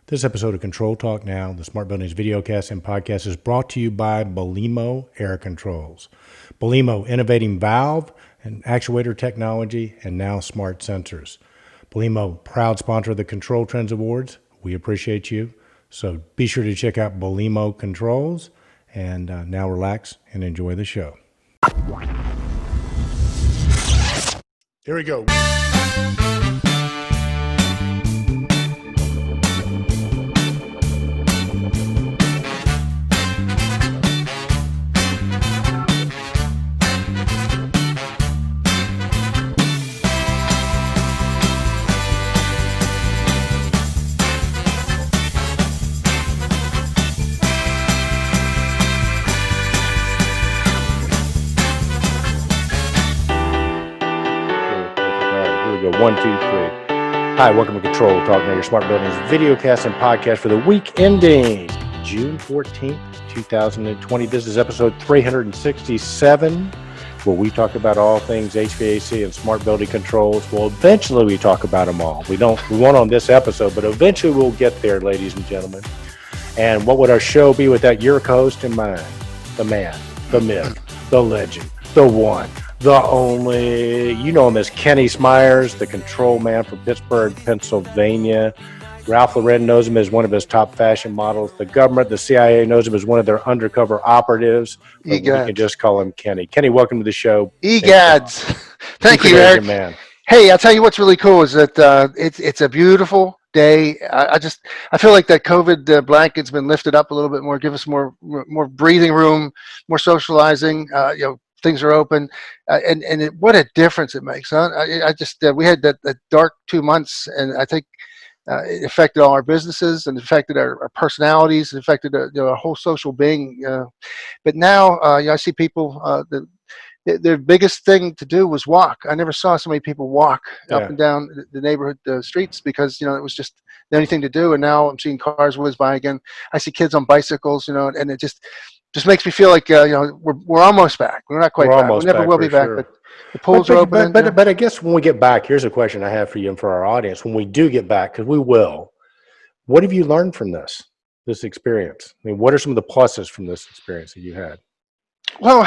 This episode of Control Talk Now, the Smart Buildings videocast and podcast, is brought to you by Belimo Air Controls. Belimo, innovating valve and actuator technology, and now smart sensors. Belimo, proud sponsor of the Controltrends Awards. We appreciate you. So be sure to check out Belimo Controls. And now relax and enjoy the show. Here we go. One, two, three. Hi, welcome to Control Talk Now, your Smart Buildings videocast and podcast for the week ending June 14th, 2020. This is episode 367, where we talk about all things HVAC and smart building controls. Well, eventually we talk about them all. We won't on this episode, but eventually we'll get there, ladies and gentlemen. And what would our show be without your host and mine? The man, the myth, the legend, the one, the only, you know him as Kenny Smyers, the control man from Pittsburgh, Pennsylvania. Ralph Lauren knows him as one of his top fashion models. The government, the CIA knows him as one of their undercover operatives. We can just call him Kenny. Kenny, welcome to the show. EGADS. Thank you, Eric. Man. Hey, I'll tell you what's really cool is that it's a beautiful day. I feel like that COVID blanket's been lifted up a little bit more, give us more breathing room, more socializing. Things are open, and what a difference it makes, huh? We had that dark 2 months, and I think it affected all our businesses and affected our personalities, it affected our whole social being. But now I see people, their biggest thing to do was walk. I never saw so many people walk up and down the neighborhood streets because, it was just the only thing to do. And now I'm seeing cars whiz by again. I see kids on bicycles, and it just makes me feel like we're almost back. We're not quite back. We never will be back, but the pools are open. But I guess when we get back, here's a question I have for you and for our audience. When we do get back, because we will, what have you learned from this experience? I mean, what are some of the pluses from this experience that you had? Well,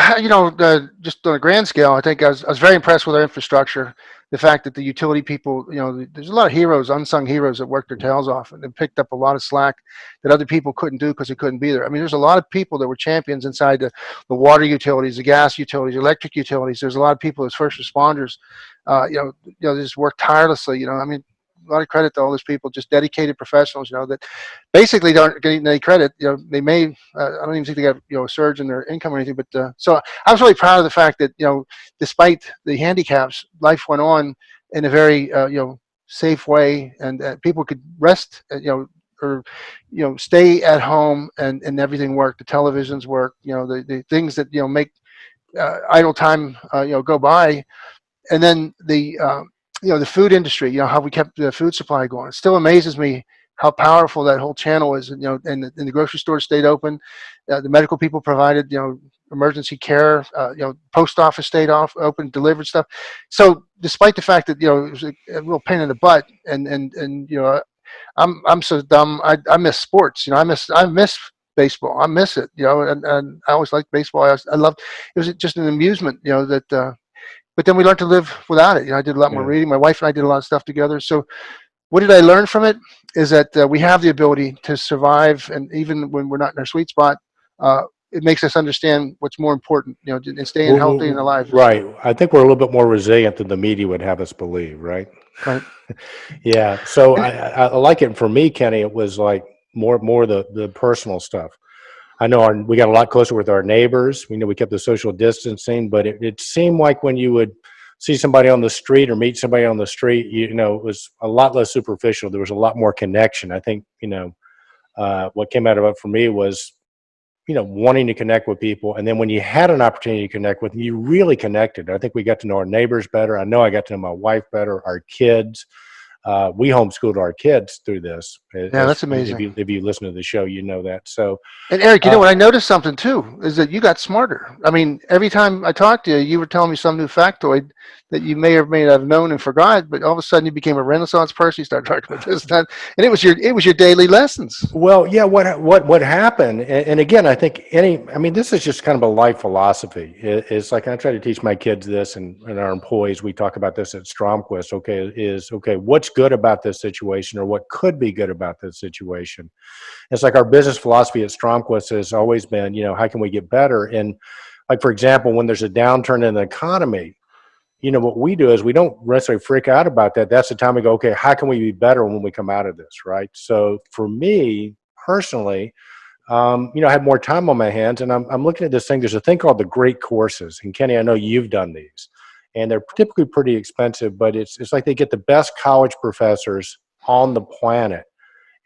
just on a grand scale, I think I was very impressed with our infrastructure. The fact that the utility people, there's a lot of heroes, unsung heroes that worked their tails off and picked up a lot of slack that other people couldn't do because they couldn't be there. I mean, there's a lot of people that were champions inside the water utilities, the gas utilities, electric utilities. There's a lot of people as first responders, they just worked tirelessly. A lot of credit to all those people, just dedicated professionals, that basically don't get any credit. They may, I don't even think they got, a surge in their income or anything, but so I was really proud of the fact that, despite the handicaps, life went on in a very, safe way, and people could rest, or stay at home, and everything worked. The televisions work, the things that, make idle time, go by. And then the food industry, how we kept the food supply going. It still amazes me how powerful that whole channel is. And the grocery stores stayed open. The medical people provided, emergency care. Post office stayed open, delivered stuff. So despite the fact that, it was a real pain in the butt, and I'm so dumb. I miss sports. I miss baseball. I miss it. And I always liked baseball. I loved. It was just an amusement. But then we learned to live without it. I did a lot more reading. My wife and I did a lot of stuff together. So what did I learn from it is that we have the ability to survive. And even when we're not in our sweet spot, it makes us understand what's more important, and staying healthy and alive. Right. I think we're a little bit more resilient than the media would have us believe, right? Right. Yeah. So I like it. For me, Kenny, it was like more the personal stuff. I know we got a lot closer with our neighbors. We kept the social distancing, but it seemed like when you would see somebody on the street or meet somebody on the street, it was a lot less superficial. There was a lot more connection. I think, what came out of it for me was, wanting to connect with people. And then when you had an opportunity to connect with them, you really connected. I think we got to know our neighbors better. I know I got to know my wife better, our kids. We homeschooled our kids through this. Yeah, that's amazing. If you listen to the show, you know that. So, And Eric, you know what? I noticed something too, is that you got smarter. I mean, every time I talked to you, you were telling me some new factoid that you may or may not have known and forgot, but all of a sudden you became a Renaissance person. You started talking about this and that, and it was your daily lessons. well, yeah. What happened? And again, I think I mean, this is just kind of a life philosophy. It's like I try to teach my kids this, and our employees. We talk about this at Stromquist. Okay, what's good about this situation, or what could be good about this situation? It's like our business philosophy at Stromquist has always been, how can we get better? And like, for example, when there's a downturn in the economy, what we do is we don't necessarily freak out about that. That's the time we go, okay, how can we be better when we come out of this, right? So for me personally, I have more time on my hands, and I'm looking at this thing. There's a thing called the Great Courses, and Kenny, I know you've done these, and they're typically pretty expensive, but it's like they get the best college professors on the planet,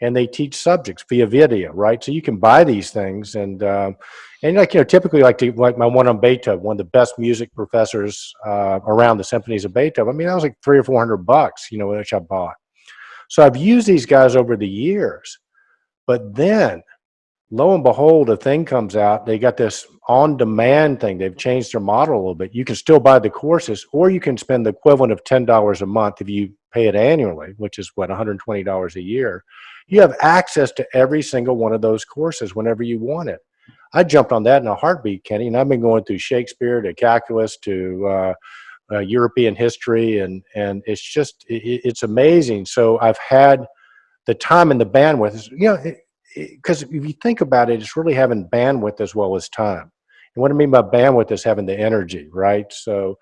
and they teach subjects via video, right? So you can buy these things, and typically like my one on Beethoven, one of the best music professors around, the symphonies of Beethoven. I mean, that was like $300 or $400, which I bought. So I've used these guys over the years, but then lo and behold, a thing comes out. They got this on-demand thing. They've changed their model a little bit. You can still buy the courses, or you can spend the equivalent of $10 a month if you pay it annually, which is $120 a year. You have access to every single one of those courses whenever you want it. I jumped on that in a heartbeat, Kenny, and I've been going through Shakespeare to calculus to European history, and it's amazing. So I've had the time and the bandwidth. Because if you think about it, it's really having bandwidth as well as time. And what I mean by bandwidth is having the energy, right? So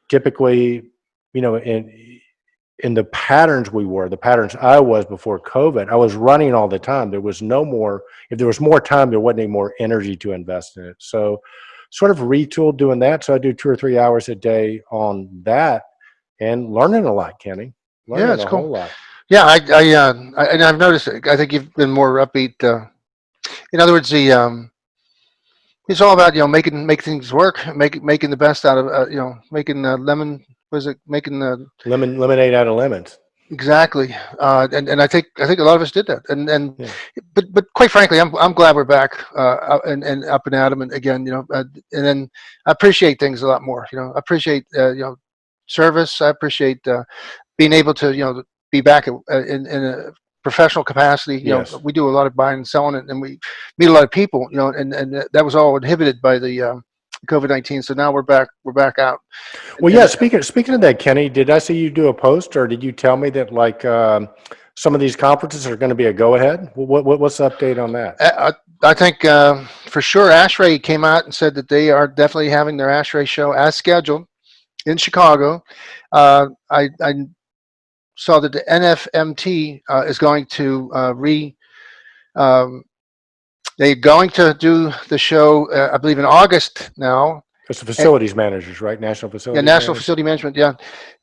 typically, in the patterns the patterns I was before COVID, I was running all the time. There was no more, if there was more time, there wasn't any more energy to invest in it. So sort of retooled doing that. So I do 2 or 3 hours a day on that, and learning a lot, Kenny. Learning it's a cool. whole lot. Yeah, and I've noticed it. I think you've been more upbeat. In other words, it's all about making things work, making the best out of making lemon. Was it making the lemonade out of lemons? Exactly, and I think a lot of us did that, and Yeah. but quite frankly, I'm glad we're back and up and at 'em, and again, and then I appreciate things a lot more. I appreciate service. I appreciate being able to be back in a professional capacity. Yes. We do a lot of buying and selling, and we meet a lot of people. And that was all inhibited by the COVID-19. So now we're back out. Well, yeah. Speaking of that, Kenny, did I see you do a post, or did you tell me that some of these conferences are going to be a go-ahead? What's the update on that? I think for sure, ASHRAE came out and said that they are definitely having their ASHRAE show as scheduled in Chicago. I saw that the NFMT is going to they're going to do the show, I believe, in August now. It's the facilities managers, right? National facilities. Yeah, national facility management. Yeah,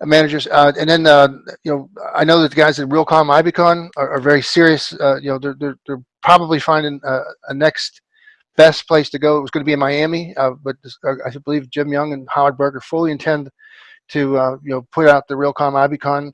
managers. And then I know that the guys at Realcomm Ibicon are very serious. They're probably finding a next best place to go. It was going to be in Miami, but I believe Jim Young and Howard Berger fully intend to put out the Realcomm Ibicon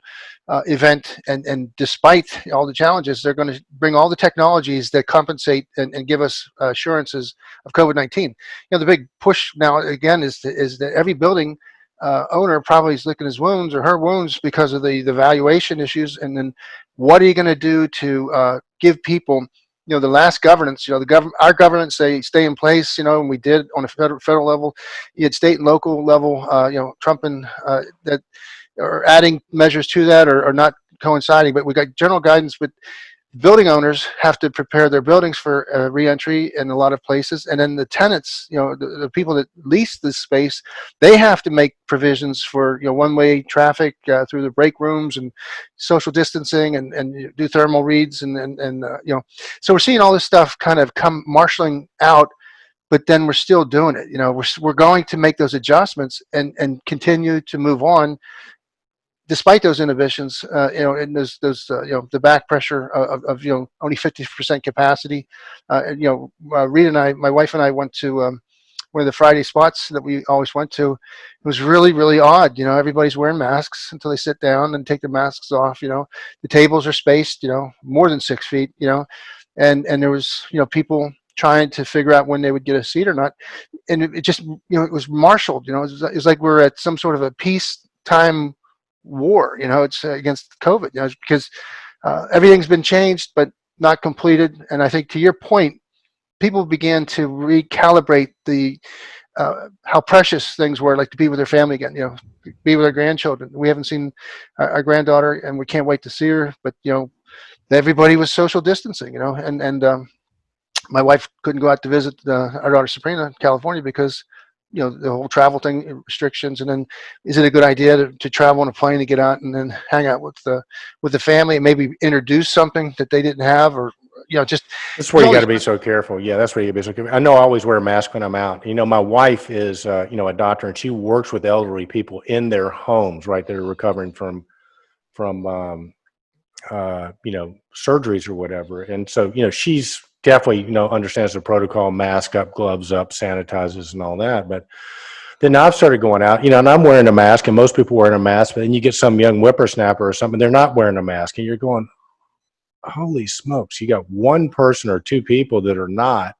event, and despite all the challenges, they're going to bring all the technologies that compensate and give us assurances of COVID-19. The big push now again is that every building owner probably is licking his wounds or her wounds because of the valuation issues, and then what are you going to do to give people the last governance, our governance, they stay in place, and we did on a federal level. You had state and local level, Trump and that are adding measures to that or not coinciding, but we got general guidance. But building owners have to prepare their buildings for reentry in a lot of places, and then the tenants, the people that lease this space, they have to make provisions for one-way traffic through the break rooms and social distancing and do thermal reads and so we're seeing all this stuff kind of come marshaling out, but then we're still doing it. We're going to make those adjustments and continue to move on. Despite those inhibitions, and those the back pressure of only 50% capacity, Rita and I, my wife and I, went to one of the Friday spots that we always went to. It was really, really odd. Everybody's wearing masks until they sit down and take their masks off. The tables are spaced, more than 6 feet, and there was, people trying to figure out when they would get a seat or not. And it just, it was marshaled, it was like we're at some sort of a peacetime war, it's against COVID, because everything's been changed, but not completed. And I think to your point, people began to recalibrate the how precious things were, like to be with their family again, be with our grandchildren. We haven't seen our granddaughter, and we can't wait to see her. But everybody was social distancing, and my wife couldn't go out to visit our daughter Sabrina in California because the whole travel thing, restrictions. And then, is it a good idea to travel on a plane to get out and then hang out with the family and maybe introduce something that they didn't have, or just that's where you got to be so careful. Yeah, that's where you got to be so careful. I know I always wear a mask when I'm out. My wife is a doctor, and she works with elderly people in their homes, right? That are recovering from surgeries or whatever. And so she's definitely understands the protocol: mask up, gloves up, sanitizes, and all that. But then I've started going out, and I'm wearing a mask, and most people wearing a mask. But then you get some young whippersnapper or something, they're not wearing a mask, and you're going, holy smokes, you got one person or two people that are not.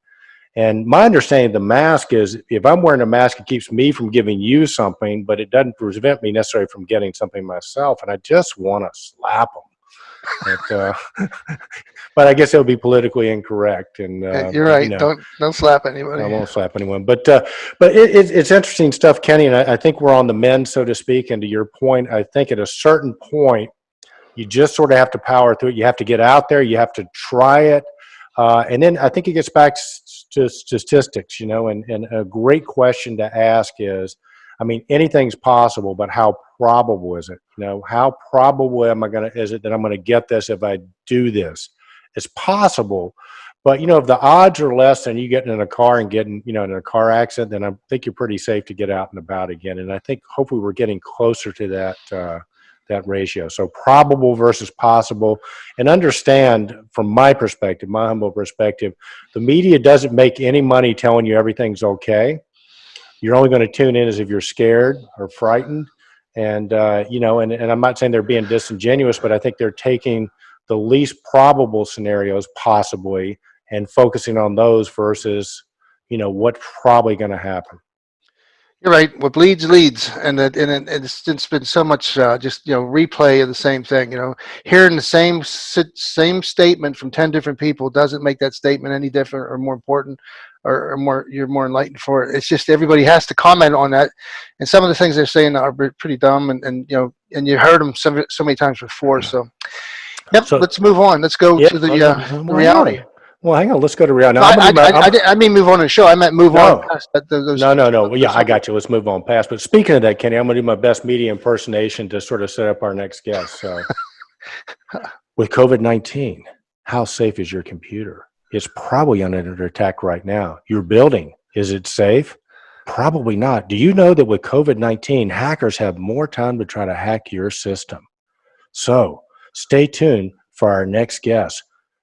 And my understanding of the mask is, if I'm wearing a mask, it keeps me from giving you something, but it doesn't prevent me necessarily from getting something myself. And I just want to slap them. But I guess it would be politically incorrect. And you're right. Don't slap anybody. I won't slap anyone. But it's interesting stuff, Kenny. And I think we're on the mend, so to speak. And to your point, I think at a certain point, you just sort of have to power through it. You have to get out there. You have to try it. And then I think it gets back to statistics, and a great question to ask is, anything's possible, but how probable is it? How probable is it that I'm going to get this if I do this? It's possible, but if the odds are less than you getting in a car and getting, in a car accident, then I think you're pretty safe to get out and about again. And I think hopefully we're getting closer to that ratio. So probable versus possible. And understand, from my perspective, my humble perspective, the media doesn't make any money telling you everything's okay. You're only going to tune in as if you're scared or frightened. And, and I'm not saying they're being disingenuous, but I think they're taking the least probable scenarios possibly and focusing on those versus, what's probably going to happen. You're right. What bleeds leads, and it's been so much just replay of the same thing. Hearing the same statement from 10 different people doesn't make that statement any different or more important, or more, you're more enlightened for it. It's just everybody has to comment on that, and some of the things they're saying are pretty dumb, and you heard them so many times before. So, let's move on. Let's go to the reality. Well, hang on. Let's go to reality. No, I mean move on to the show. I meant move on past those. No. Yeah, I got you. Let's move on past. But speaking of that, Kenny, I'm going to do my best media impersonation to sort of set up our next guest. So, with COVID-19, how safe is your computer? It's probably under attack right now. Your building, is it safe? Probably not. Do you know that with COVID-19, hackers have more time to try to hack your system? So, stay tuned for our next guest,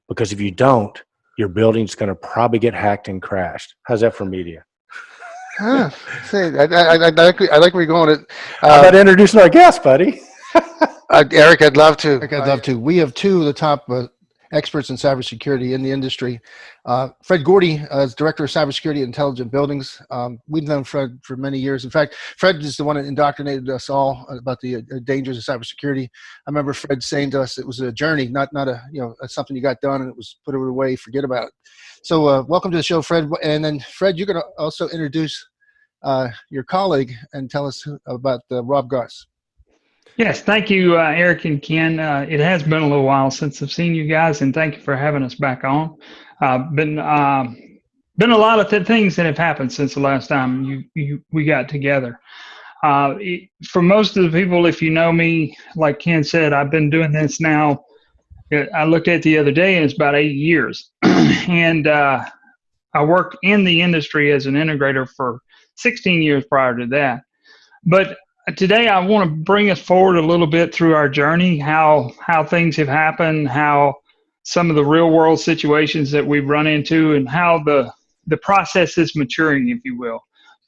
because if you don't, your building's going to probably get hacked and crashed. How's that for media? I like where you're going. How about introducing our guest, buddy? Eric, I'd love to. We have two of the top experts in cybersecurity in the industry. Fred Gordy is Director of Cybersecurity at Intelligent Buildings. We've known Fred for many years. In fact, Fred is the one that indoctrinated us all about the dangers of cybersecurity. I remember Fred saying to us it was a journey, not a something you got done and it was put it away, forget about it. So welcome to the show, Fred. And then Fred, you're going to also introduce your colleague and tell us about Rob Goss. Yes, thank you, Eric and Ken. It has been a little while since I've seen you guys, and thank you for having us back on. Been a lot of things that have happened since the last time we got together. For most of the people, if you know me, like Ken said, I've been doing this now. I looked at it the other day, and it's about 8 years. And I worked in the industry as an integrator for 16 years prior to that. But today, I want to bring us forward a little bit through our journey, how things have happened, how some of the real world situations that we've run into, and how the process is maturing, if you will.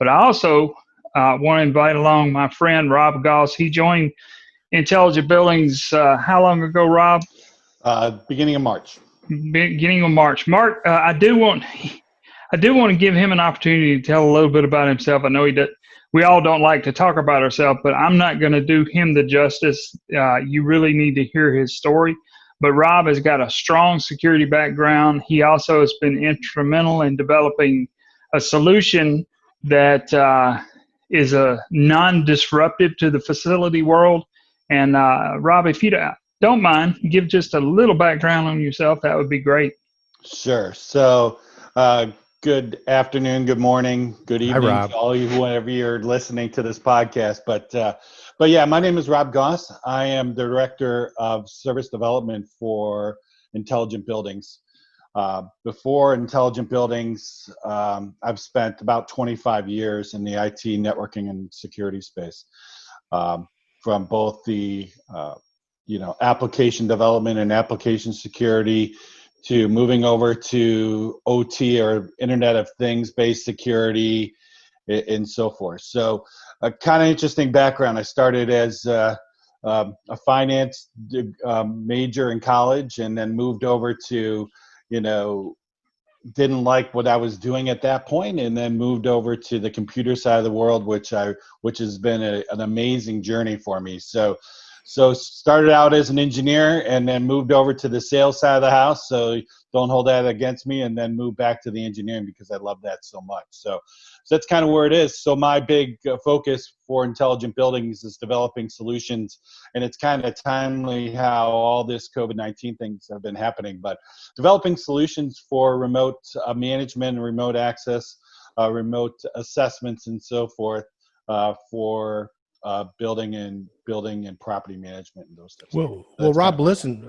But I also want to invite along my friend Rob Goss. He joined Intelligent Buildings how long ago, Rob? Beginning of March. Beginning of March. Mark, I do want to give him an opportunity to tell a little bit about himself. I know we all don't like to talk about ourselves, but I'm not going to do him the justice. You really need to hear his story. But Rob has got a strong security background. He also has been instrumental in developing a solution that is a non-disruptive to the facility world. And Rob, if you don't mind, give just a little background on yourself, that would be great. Sure. So, good afternoon, good morning, good evening to all you, whenever you're listening to this podcast. But yeah, my name is Rob Goss. I am the Director of Service Development for Intelligent Buildings. Before Intelligent Buildings, I've spent about 25 years in the IT networking and security space, from both the application development and application security to moving over to OT or Internet of Things based security and so forth. So a kind of interesting background. I started as a finance major in college and then moved over to, didn't like what I was doing at that point, and then moved over to the computer side of the world, which has been an amazing journey for me. So started out as an engineer and then moved over to the sales side of the house. So don't hold that against me, and then moved back to the engineering because I love that so much. So that's kind of where it is. So my big focus for Intelligent Buildings is developing solutions, and it's kind of timely how all this COVID-19 things have been happening, but developing solutions for remote management and remote access, remote assessments and so forth for building and property management and those types of things. Well, Rob, listen,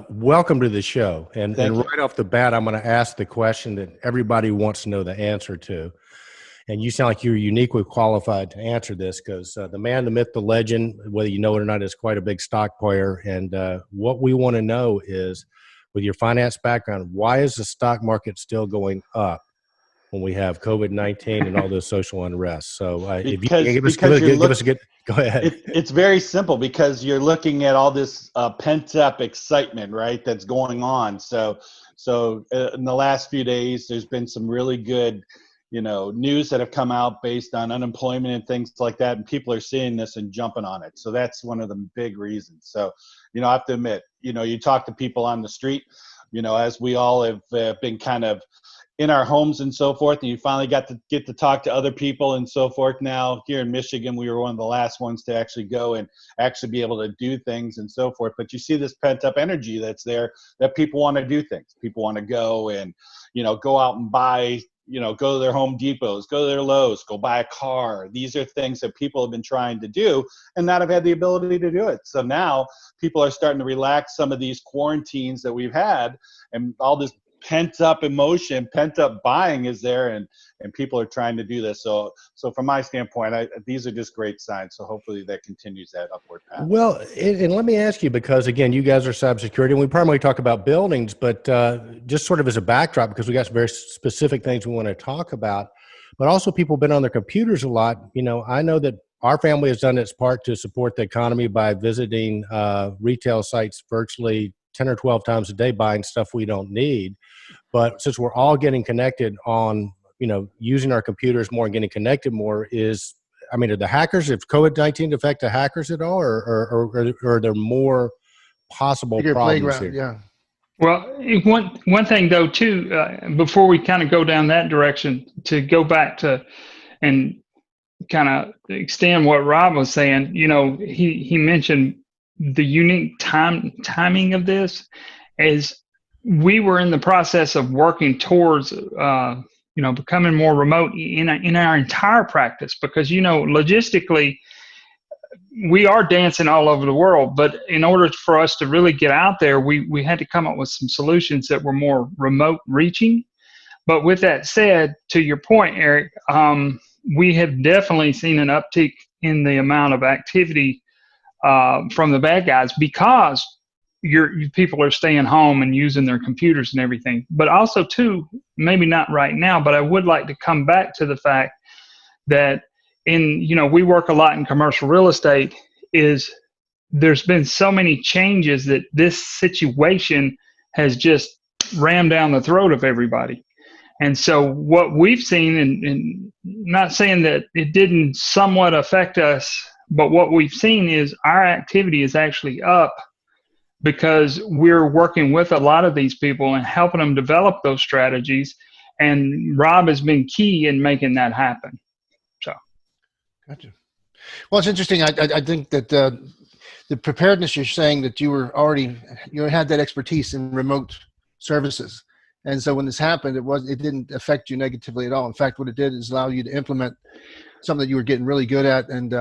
welcome to the show. And right off the bat, I'm going to ask the question that everybody wants to know the answer to. And you sound like you're uniquely qualified to answer this because the man, the myth, the legend, whether you know it or not, is quite a big stock player. And what we want to know is, with your finance background, why is the stock market still going up when we have COVID-19 and all this social unrest? So if you can give us a good, go ahead. It's very simple because you're looking at all this pent-up excitement, right, that's going on. So in the last few days, there's been some really good, news that have come out based on unemployment and things like that, and people are seeing this and jumping on it. So that's one of the big reasons. So, I have to admit, you talk to people on the street, as we all have been kind of in our homes and so forth, and you finally get to talk to other people and so forth. Now here in Michigan, we were one of the last ones to actually go and actually be able to do things and so forth. But you see this pent up energy that's there, that people want to do things. People want to go and, go out and buy, go to their Home Depots, go to their Lowe's, go buy a car. These are things that people have been trying to do and not have had the ability to do it. So now people are starting to relax some of these quarantines that we've had, and all this pent up emotion, pent up buying is there, and people are trying to do this. So from my standpoint, these are just great signs. So hopefully that continues that upward path. Well, and let me ask you, because again, you guys are cybersecurity, and we primarily talk about buildings, but just sort of as a backdrop, because we got some very specific things we want to talk about, but also people have been on their computers a lot. I know that our family has done its part to support the economy by visiting retail sites virtually 10 or 12 times a day, buying stuff we don't need. But since we're all getting connected on, using our computers more and getting connected more, are the hackers, if COVID-19 affect the hackers at all, or are there more possible problems here? Yeah. Well, one thing though too, before we kind of go down that direction, to go back to and kind of extend what Rob was saying, he mentioned the unique timing of this is we were in the process of working towards, becoming more remote in our entire practice, because, logistically, we are dancing all over the world, but in order for us to really get out there, we had to come up with some solutions that were more remote reaching. But with that said, to your point, Eric, we have definitely seen an uptick in the amount of activity from the bad guys, because people are staying home and using their computers and everything. But also too, maybe not right now, but I would like to come back to the fact that we work a lot in commercial real estate, is there's been so many changes that this situation has just rammed down the throat of everybody. And so what we've seen, and not saying that it didn't somewhat affect us, but what we've seen is our activity is actually up because we're working with a lot of these people and helping them develop those strategies. And Rob has been key in making that happen. So, gotcha. Well, it's interesting. I think that the preparedness, you're saying that you had that expertise in remote services. And so when this happened, it didn't affect you negatively at all. In fact, what it did is allow you to implement something that you were getting really good at. And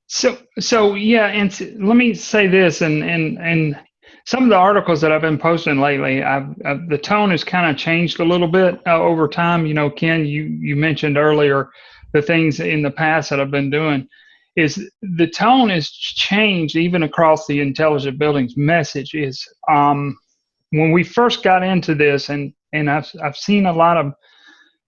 so yeah. And let me say this, and some of the articles that I've been posting lately, the tone has kind of changed a little bit over time. Ken, you mentioned earlier the things in the past that I've been doing. Is the tone has changed even across the intelligent buildings message. Is when we first got into this, and I've seen a lot of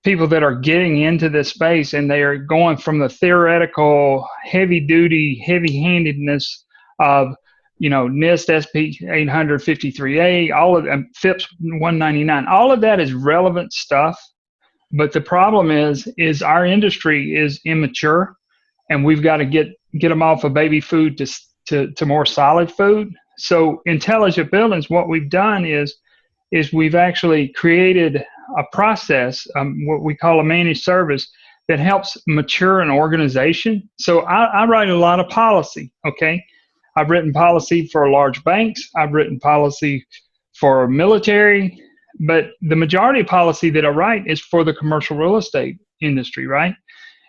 people that are getting into this space, and they are going from the theoretical heavy-duty, heavy-handedness of NIST SP 853A, all of them, FIPS 199, all of that is relevant stuff. But the problem is our industry is immature, and we've got to get them off of baby food to more solid food. So intelligent buildings, what we've done is we've actually created a process, what we call a managed service, that helps mature an organization. So I write a lot of policy, okay? I've written policy for large banks. I've written policy for military. But the majority of policy that I write is for the commercial real estate industry, right?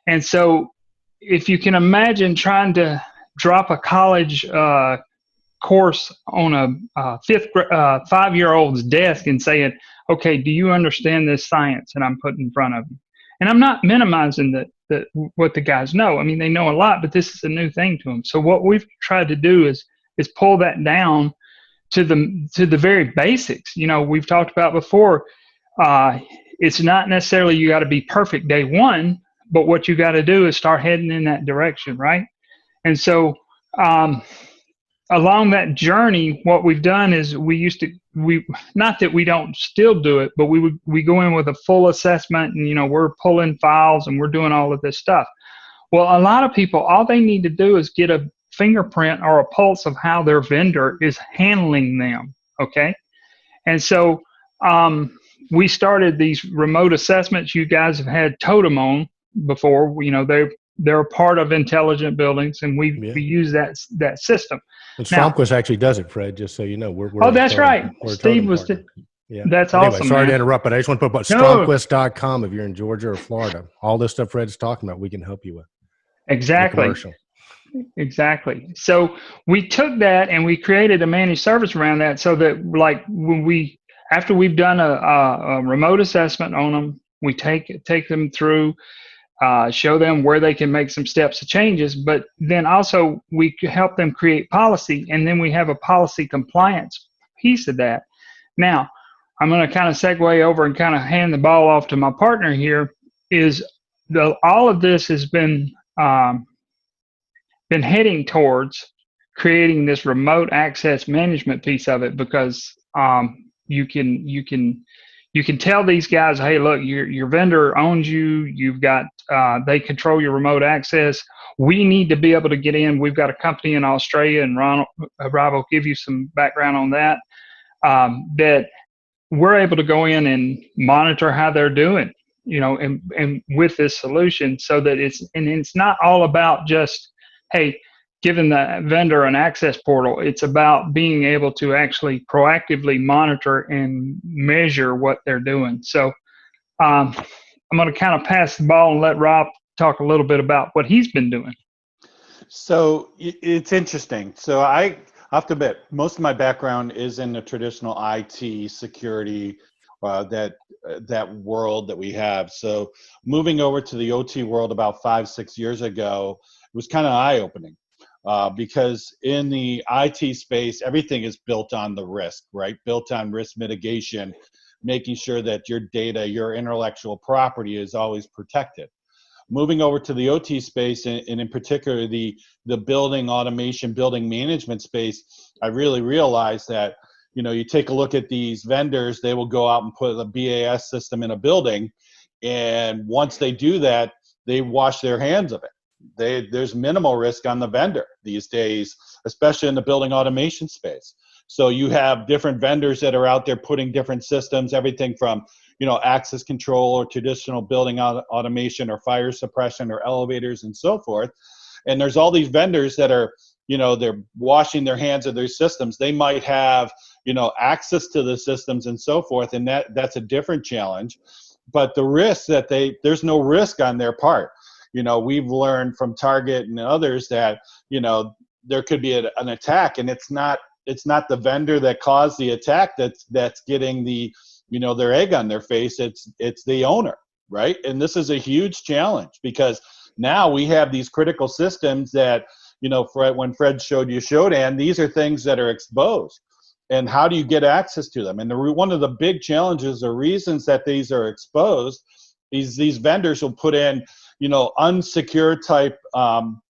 And so if you can imagine trying to drop a college course on a 5-year-old's desk and saying, okay, do you understand this science that I'm putting in front of you? And I'm not minimizing what the guys know. I mean, they know a lot, but this is a new thing to them. So what we've tried to do is pull that down to the very basics. We've talked about before, it's not necessarily you got to be perfect day one, but what you got to do is start heading in that direction, right? And so along that journey, what we've done is we not that we don't still do it, but we go in with a full assessment, and we're pulling files and we're doing all of this stuff. Well, a lot of people, all they need to do is get a fingerprint or a pulse of how their vendor is handling them, okay? And so we started these remote assessments. You guys have had Totem on before. They're a part of intelligent buildings, and we use that system. And Stromquist actually does it, Fred, just so you know. We're that's right. Steve was yeah. That's anyway, awesome. Sorry man. to interrupt, but I just want to put about Stromquist.com if you're in Georgia or Florida. All this stuff Fred's talking about, we can help you with. Exactly. Exactly. So we took that and we created a managed service around that, so that like after we've done a remote assessment on them, we take them through, show them where they can make some steps to changes, but then also we help them create policy, and then we have a policy compliance piece of that. Now, I'm going to kind of segue over and kind of hand the ball off to my partner here. All of this has been heading towards creating this remote access management piece of it, because you can tell these guys, hey, look, your vendor owns you. You've got they control your remote access. We need to be able to get in. We've got a company in Australia, and Rob will give you some background on that. That we're able to go in and monitor how they're doing, and with this solution, so that it's not all about just, hey, giving the vendor an access portal. It's about being able to actually proactively monitor and measure what they're doing. So I'm going to kind of pass the ball and let Rob talk a little bit about what he's been doing. So it's interesting. So I have to admit, most of my background is in the traditional IT security, that world that we have. So moving over to the OT world about 5-6 years ago, it was kind of eye-opening. Because in the IT space, everything is built on the risk, right? Built on risk mitigation, making sure that your data, your intellectual property is always protected. moving over to the OT space, and in particular the building automation, building management space, I really realized that, you take a look at these vendors, they will go out and put a BAS system in a building, and once they do that, they wash their hands of it. There's minimal risk on the vendor these days, especially in the building automation space. So you have different vendors that are out there putting different systems, everything from, access control or traditional building automation or fire suppression or elevators and so forth. And there's all these vendors that are, they're washing their hands of their systems. They might have, access to the systems and so forth, and that's a different challenge. But the risk that there's no risk on their part. We've learned from Target and others that, there could be an attack, and it's not the vendor that caused the attack that's getting the, their egg on their face. It's the owner, right? And this is a huge challenge because now we have these critical systems that, when Fred showed you Shodan, these are things that are exposed. And how do you get access to them? And one of the big challenges or reasons that these are exposed is these vendors will put in, unsecure type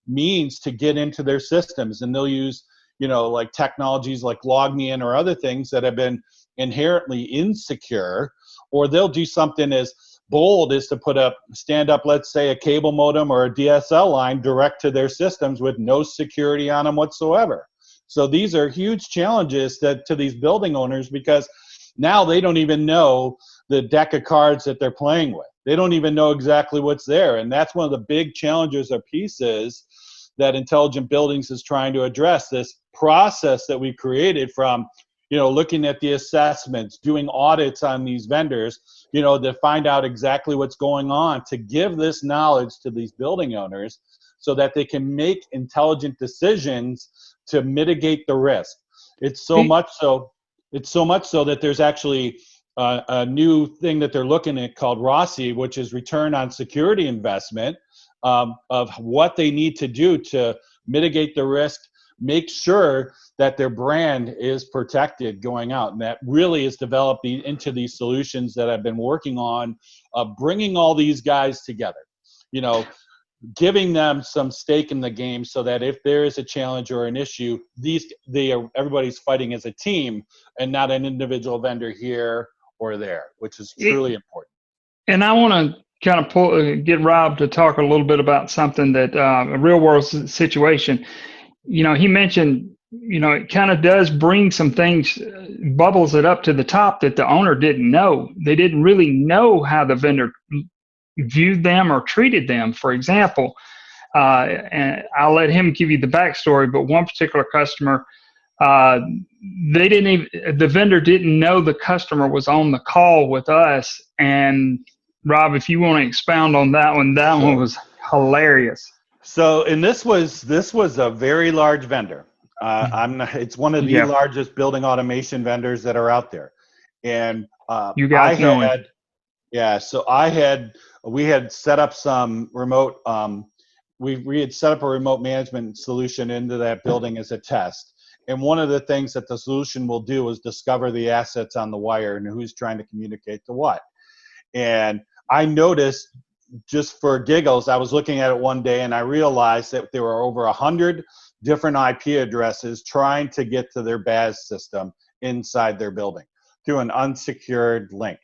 means to get into their systems. And they'll use, like technologies like LogMeIn or other things that have been inherently insecure, or they'll do something as bold as to stand up, let's say, a cable modem or a DSL line direct to their systems with no security on them whatsoever. So these are huge challenges to these building owners, because now they don't even know the deck of cards that they're playing with. They don't even know exactly what's there. And that's one of the big challenges or pieces that Intelligent Buildings is trying to address, this process that we created from, looking at the assessments, doing audits on these vendors, to find out exactly what's going on, to give this knowledge to these building owners so that they can make intelligent decisions to mitigate the risk. It's so much so that there's actually a new thing that they're looking at called ROSI, which is return on security investment, of what they need to do to mitigate the risk, make sure that their brand is protected going out. And that really is developed into these solutions that I've been working on, bringing all these guys together, giving them some stake in the game so that if there is a challenge or an issue, everybody's fighting as a team and not an individual vendor here or there, which is truly important. And I want to kind of get Rob to talk a little bit about something that a real world situation. He mentioned, it kind of does bring some things, bubbles it up to the top that the owner didn't know. They didn't really know how the vendor viewed them or treated them. For example, and I'll let him give you the backstory, but one particular customer, the vendor didn't know the customer was on the call with us. And Rob, if you want to expound on that one was hilarious. So, and this was a very large vendor. It's one of the largest building automation vendors that are out there. And you guys know it. Yeah. So we had set up some remote, we had set up a remote management solution into that building as a test. And one of the things that the solution will do is discover the assets on the wire and who's trying to communicate to what. And I noticed, just for giggles, I was looking at it one day and I realized that there were over 100 different IP addresses trying to get to their BAS system inside their building through an unsecured link.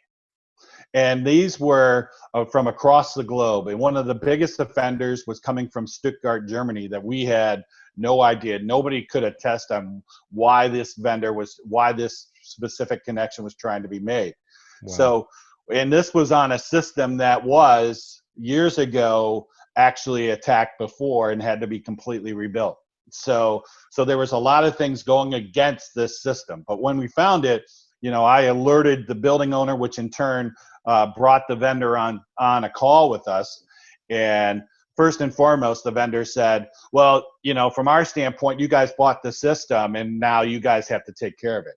And these were from across the globe. And one of the biggest offenders was coming from Stuttgart, Germany, that we had no idea. Nobody could attest on why this specific connection was trying to be made. Wow. So, and this was on a system that was years ago actually attacked before and had to be completely rebuilt. So there was a lot of things going against this system. But when we found it, I alerted the building owner, which in turn brought the vendor on a call with us. And first and foremost, the vendor said, well, from our standpoint, you guys bought the system and now you guys have to take care of it.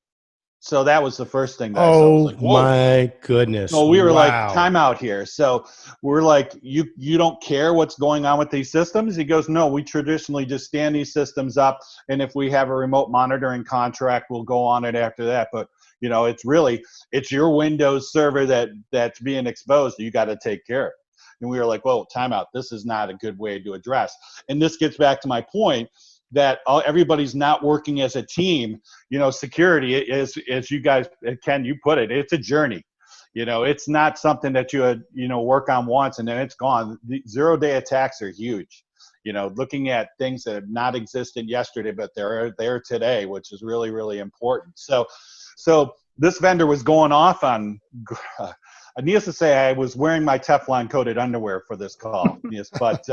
So that was the first thing that I saw. Oh, my goodness. So we were like, time out here. So we're like, you don't care what's going on with these systems? He goes, no, we traditionally just stand these systems up. And if we have a remote monitoring contract, we'll go on it after that. But, it's your Windows server that's being exposed. You got to take care of it. And we were like, whoa, timeout. This is not a good way to address. And this gets back to my point that everybody's not working as a team. Security is, as you guys, Ken, you put it, it's a journey. It's not something that you work on once and then it's gone. The 0-day attacks are huge. Looking at things that have not existed yesterday, but they're there today, which is really, really important. So this vendor was going off on, needless to say, I was wearing my Teflon coated underwear for this call. Yes, but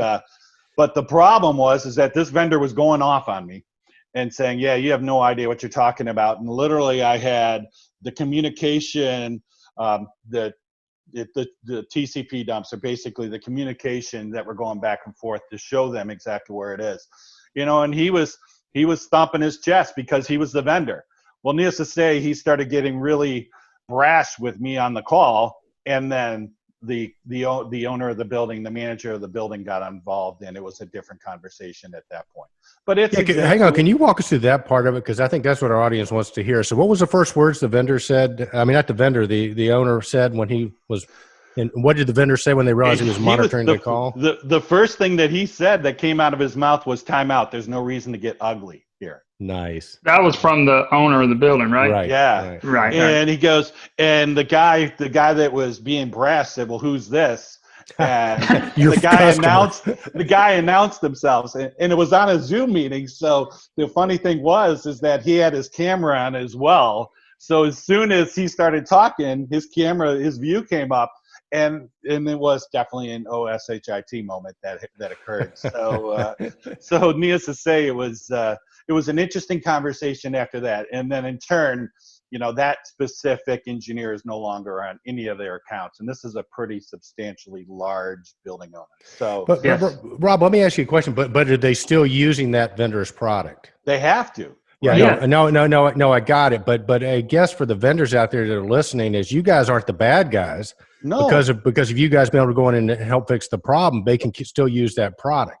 the problem is that this vendor was going off on me and saying, yeah, you have no idea what you're talking about. And literally I had the communication, the TCP dumps are basically the communication that we're going back and forth to show them exactly where it is, and he was stomping his chest because he was the vendor. Well, needless to say, he started getting really brash with me on the call, and then the owner of the building, the manager of the building got involved, and it was a different conversation at that point. But hang on. Can you walk us through that part of it? Because I think that's what our audience wants to hear. So what was the first words the vendor said? I mean, not the vendor, the owner said when he was, and what did the vendor say when they realized he was monitoring the call? The first thing that he said that came out of his mouth was timeout. There's no reason to get ugly here. Nice. That was from the owner of the building, right? Right. Yeah. Right. And he goes, and the guy that was being brash said, well, who's this? And the guy announced themselves, and it was on a Zoom meeting. So the funny thing is that he had his camera on as well. So as soon as he started talking, his view came up, and it was definitely an OSHIT moment that occurred. So so needless to say, it was an interesting conversation after that. And then in turn, that specific engineer is no longer on any of their accounts. And this is a pretty substantially large building owner. So, but Rob, let me ask you a question. But are they still using that vendor's product? They have to. Yeah, right? No, I got it. But I guess for the vendors out there that are listening, is you guys aren't the bad guys. No. Because of you guys being able to go in and help fix the problem, they can still use that product.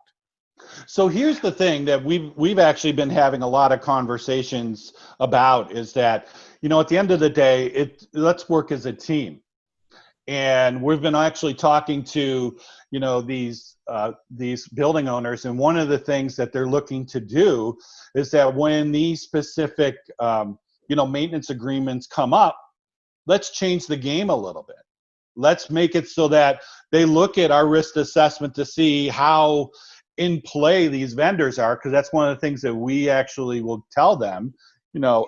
So here's the thing that we've actually been having a lot of conversations about is that, at the end of the day, let's work as a team. And we've been actually talking to, these building owners. And one of the things that they're looking to do is that when these specific, maintenance agreements come up, let's change the game a little bit. Let's make it so that they look at our risk assessment to see how in play these vendors are, because that's one of the things that we actually will tell them,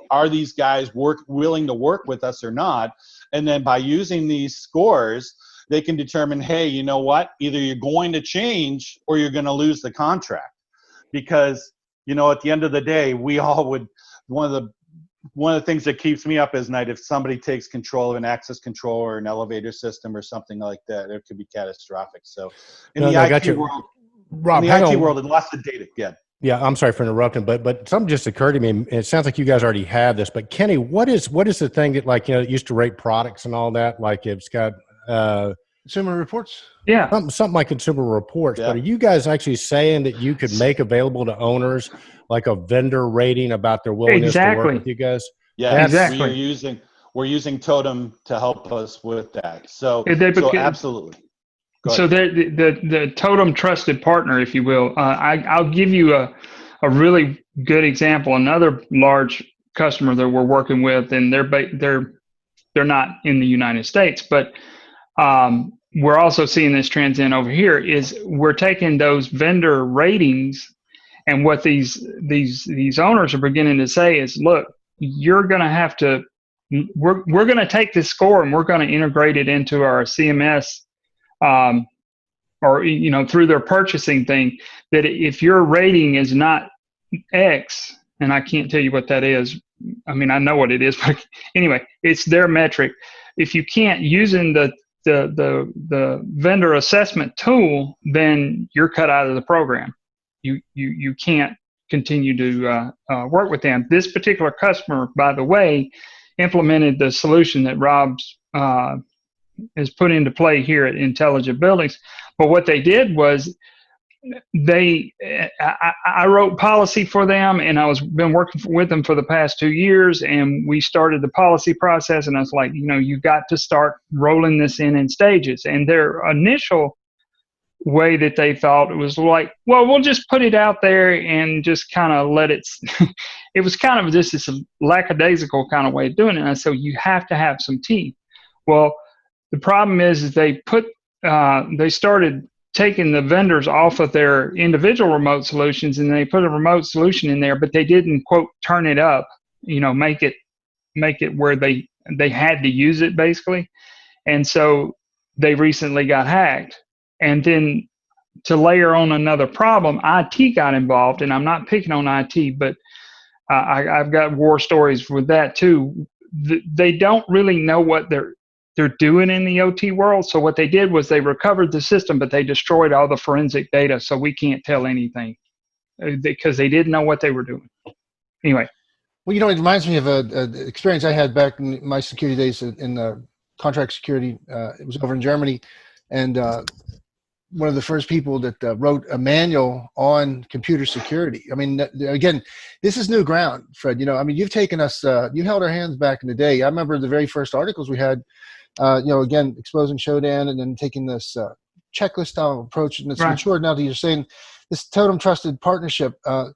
are these guys willing to work with us or not? And then by using these scores, they can determine, hey, you know what, either you're going to change or you're going to lose the contract. Because, at the end of the day, we all would, one of the things that keeps me up at night, if somebody takes control of an access control or an elevator system or something like that, it could be catastrophic. So in the IT world, Rob, in the IT world, and lots of data. Yeah, I'm sorry for interrupting, but something just occurred to me, and it sounds like you guys already have this. But Kenny, what is the thing that used to rate products and all that? Like it's got Consumer Reports. Yeah, something like Consumer Reports. Yeah. But are you guys actually saying that you could make available to owners like a vendor rating about their willingness to work with you guys? Yeah, exactly. We're using Totem to help us with that. So absolutely. So the Totem trusted partner, if you will. I'll give you a really good example. Another large customer that we're working with, and they're not in the United States, but we're also seeing this transcend over here. Is we're taking those vendor ratings, and what these owners are beginning to say is, look, you're going to have to. We're going to take this score and we're going to integrate it into our CMS. Or through their purchasing thing, that if your rating is not X, and I can't tell you what that is. I mean, I know what it is, but anyway, it's their metric. If you can't using the vendor assessment tool, then you're cut out of the program. You can't continue to work with them. This particular customer, by the way, implemented the solution that Rob's is put into play here at Intelligent Buildings. But what they did was I wrote policy for them, and been working with them for the past 2 years, and we started the policy process, and I was like, you got to start rolling this in stages. And their initial way that they thought. It was like, well, we'll just put it out there and just kind of let it. It was kind of just this lackadaisical kind of way of doing it. And I said, you have to have some teeth. Well, the problem is they started taking the vendors off of their individual remote solutions, and they put a remote solution in there, but they didn't, quote, turn it up, make it where they had to use it, basically. And so they recently got hacked. And then to layer on another problem, IT got involved, and I'm not picking on IT, but I've got war stories with that too. They don't really know what they're doing in the OT world. So what they did was they recovered the system, but they destroyed all the forensic data, so we can't tell anything because they didn't know what they were doing. Anyway. Well, it reminds me of an experience I had back in my security days in contract security. It was over in Germany, and one of the first people that wrote a manual on computer security. I mean, again, this is new ground, Fred. You've taken us, you held our hands back in the day. I remember the very first articles we had, again, exposing Shodan and then taking this checklist style approach. And it's matured now that you're saying this totem trusted partnership. But,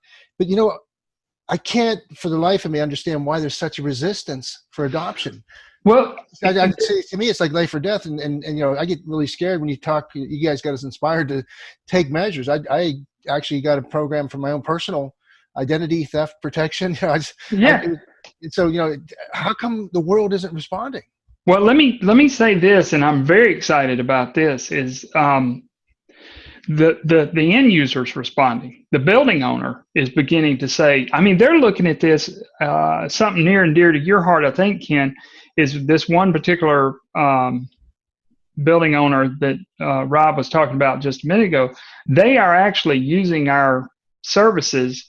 I can't for the life of me understand why there's such a resistance for adoption. Well, I'd say to me, it's like life or death. And I get really scared when you talk, you guys got us inspired to take measures. I actually got a program for my own personal identity theft protection. So, how come the world isn't responding? Well, let me say this, and I'm very excited about this, is the end user's responding. The building owner is beginning to say, they're looking at this, something near and dear to your heart, I think, Ken, is this one particular building owner that Rob was talking about just a minute ago. They are actually using our services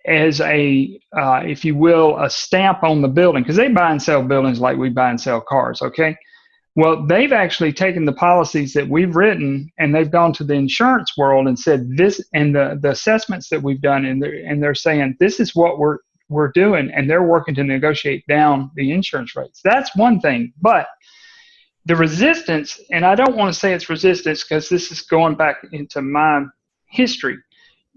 as a, if you will, a stamp on the building, because they buy and sell buildings like we buy and sell cars, okay? Well, they've actually taken the policies that we've written and they've gone to the insurance world and said this, and the assessments that we've done, and they're saying this is what we're doing, and they're working to negotiate down the insurance rates. That's one thing, but the resistance, and I don't want to say it's resistance because this is going back into my history.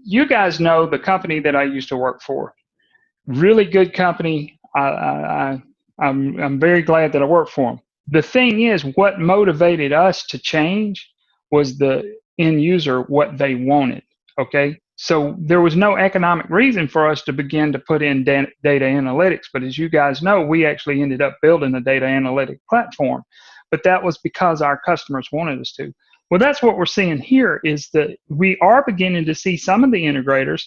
You guys know the company that I used to work for. Really good company. I'm very glad that I worked for them. The thing is, what motivated us to change was the end user, what they wanted, okay? So there was no economic reason for us to begin to put in data analytics. But as you guys know, we actually ended up building a data analytic platform. But that was because our customers wanted us to. Well, that's what we're seeing here is that we are beginning to see some of the integrators,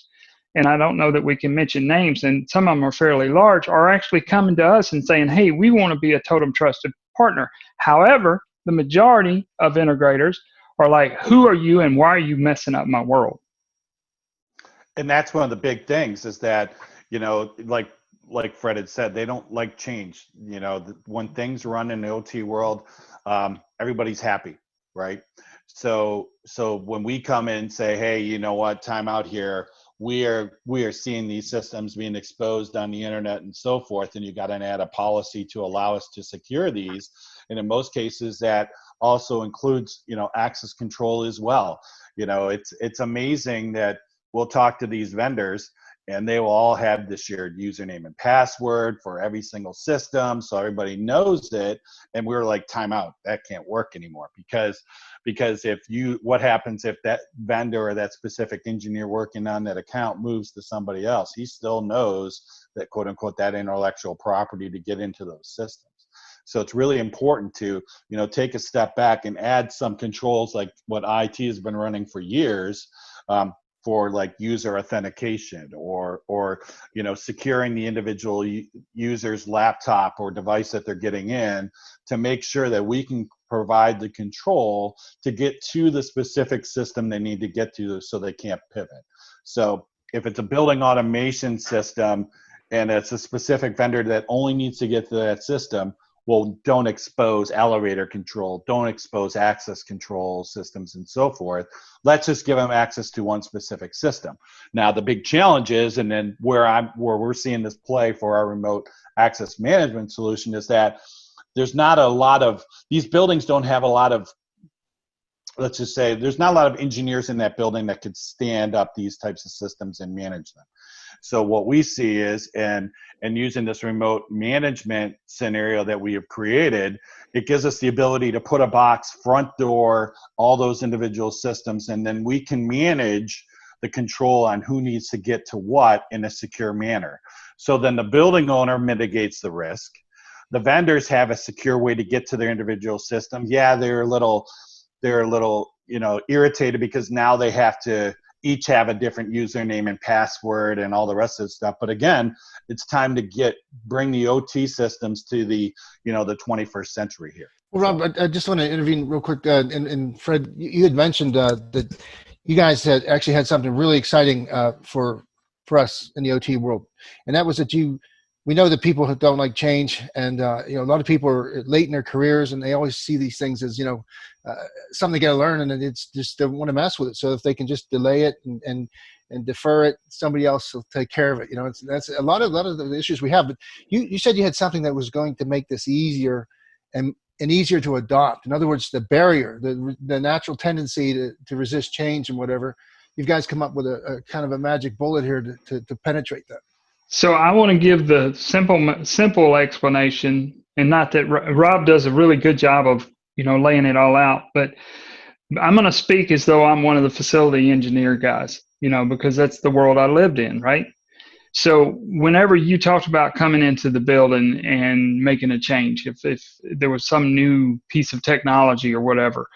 and I don't know that we can mention names, and some of them are fairly large, are actually coming to us and saying, hey, we want to be a totem trusted partner. However, the majority of integrators are like, who are you and why are you messing up my world? And that's one of the big things is that, like Fred had said, they don't like change. When things run in the OT world, everybody's happy, right? So when we come in and say, hey, you know what, time out here, we are seeing these systems being exposed on the internet and so forth, and you got to add a policy to allow us to secure these. And in most cases, that also includes, access control as well. It's amazing that we'll talk to these vendors and they will all have the shared username and password for every single system, so everybody knows it. And we're like, time out, that can't work anymore, because what happens if that vendor or that specific engineer working on that account moves to somebody else? He still knows that, quote unquote, that intellectual property to get into those systems. So it's really important to, take a step back and add some controls like what IT has been running for years, for like user authentication or securing the individual user's laptop or device that they're getting in, to make sure that we can provide the control to get to the specific system they need to get to so they can't pivot. So if it's a building automation system and it's a specific vendor that only needs to get to that system, well, don't expose elevator control, don't expose access control systems and so forth. Let's just give them access to one specific system. Now, the big challenge is, and then where we're seeing this play for our remote access management solution, is that there's not a lot of, these buildings don't have a lot of let's just say there's not a lot of engineers in that building that could stand up these types of systems and manage them. So what we see is, and using this remote management scenario that we have created, it gives us the ability to put a box, front door, all those individual systems, and then we can manage the control on who needs to get to what in a secure manner. So then the building owner mitigates the risk. The vendors have a secure way to get to their individual system. Yeah, they're a little, irritated because now they have to each have a different username and password and all the rest of the stuff. But again, it's time to bring the OT systems to the 21st century here. Well, Rob, I just want to intervene real quick. And Fred, you had mentioned that you guys had actually had something really exciting for us in the OT world, and that was that we know that people who don't like change, and a lot of people are late in their careers, and they always see these things as something they got to learn, and it's just they want to mess with it. So if they can just delay it and defer it, somebody else will take care of it. That's a lot of the issues we have. But you said you had something that was going to make this easier and easier to adopt. In other words, the barrier, the natural tendency to resist change and whatever. You guys come up with a kind of a magic bullet here to penetrate that. So I want to give the simple explanation, and not that Rob does a really good job of laying it all out, but I'm going to speak as though I'm one of the facility engineer guys, because that's the world I lived in, right? So whenever you talked about coming into the building and making a change, if there was some new piece of technology or whatever,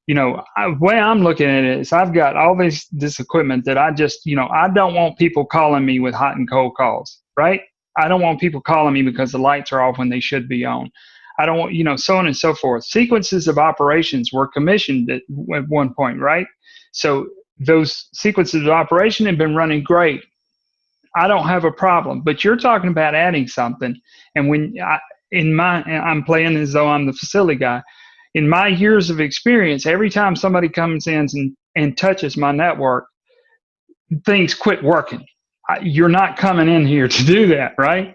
the way I'm looking at it is I've got all this equipment that I just, I don't want people calling me with hot and cold calls, right? I don't want people calling me because the lights are off when they should be on. I don't want, so on and so forth. Sequences of operations were commissioned at one point, right? So those sequences of operation have been running great. I don't have a problem, but you're talking about adding something. And I'm playing as though I'm the facility guy. In my years of experience, every time somebody comes in and touches my network, things quit working. You're not coming in here to do that, right?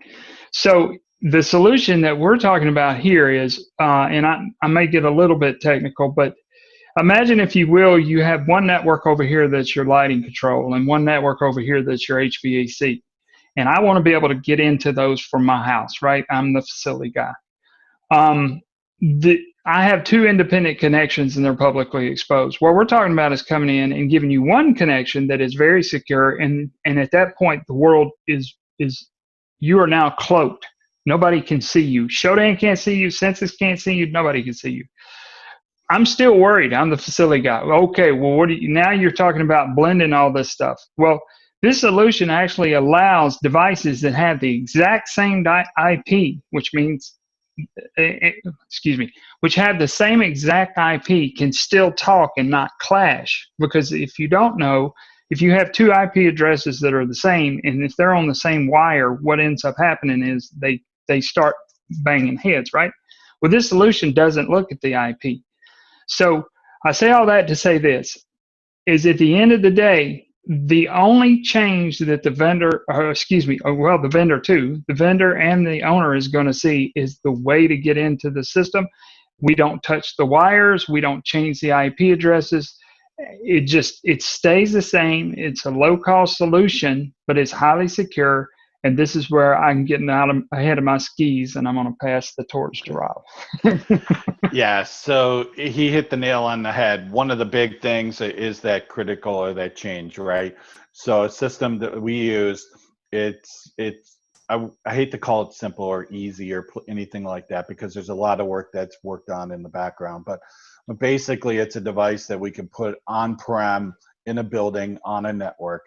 So the solution that we're talking about here is, and I may get a little bit technical, but imagine, if you will, you have one network over here that's your lighting control and one network over here that's your HVAC. And I want to be able to get into those from my house, right? I'm the facility guy. I have two independent connections and they're publicly exposed. What we're talking about is coming in and giving you one connection that is very secure. And at that point, the world is you are now cloaked. Nobody can see you. Shodan can't see you. Census can't see you. Nobody can see you. I'm still worried. I'm the facility guy. Okay, well, now you're talking about blending all this stuff. Well, this solution actually allows devices that have the exact same IP, which means, which have the same exact IP, can still talk and not clash. Because if you don't know, if you have two IP addresses that are the same, and if they're on the same wire, what ends up happening is they start banging heads, right? Well, this solution doesn't look at the IP. So I say all that to say this, is at the end of the day, the only change that the vendor and the owner is going to see is the way to get into the system. We don't touch the wires. We don't change the IP addresses. It stays the same. It's a low-cost solution, but it's highly secure. And this is where I'm getting ahead of my skis, and I'm going to pass the torch to Rob. Yeah, so he hit the nail on the head. One of the big things is that critical or that change, right? So a system that we use, I hate to call it simple or easy or anything like that, because there's a lot of work that's worked on in the background. But basically, it's a device that we can put on-prem in a building on a network.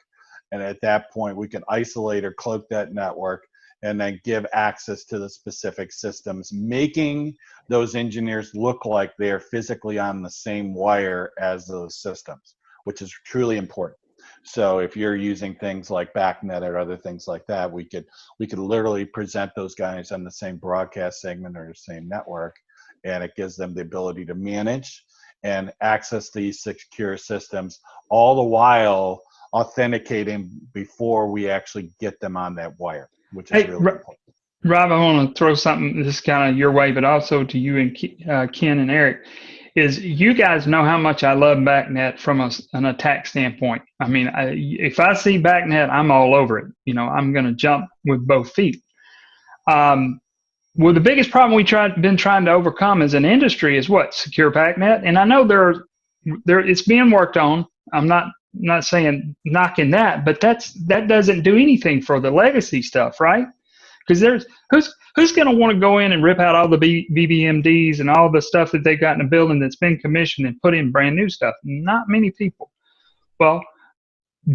And at that point, we can isolate or cloak that network and then give access to the specific systems, making those engineers look like they're physically on the same wire as those systems, which is truly important. So if you're using things like BACnet or other things like that, we could literally present those guys on the same broadcast segment or the same network, and it gives them the ability to manage and access these secure systems, all the while authenticating before we actually get them on that wire, which is really important. Rob, I want to throw something, this is kind of your way, but also to you and Ken and Eric. is you guys know how much I love BACnet from an attack standpoint. I mean, if I see BACnet, I'm all over it. You know, I'm going to jump with both feet. Well, the biggest problem been trying to overcome as an industry is what? Secure BACnet. And I know it's being worked on. I'm not saying knocking that, but that doesn't do anything for the legacy stuff, right? Because who's going to want to go in and rip out all the BBMDs and all the stuff that they got in the building that's been commissioned and put in brand new stuff? Not many people. Well,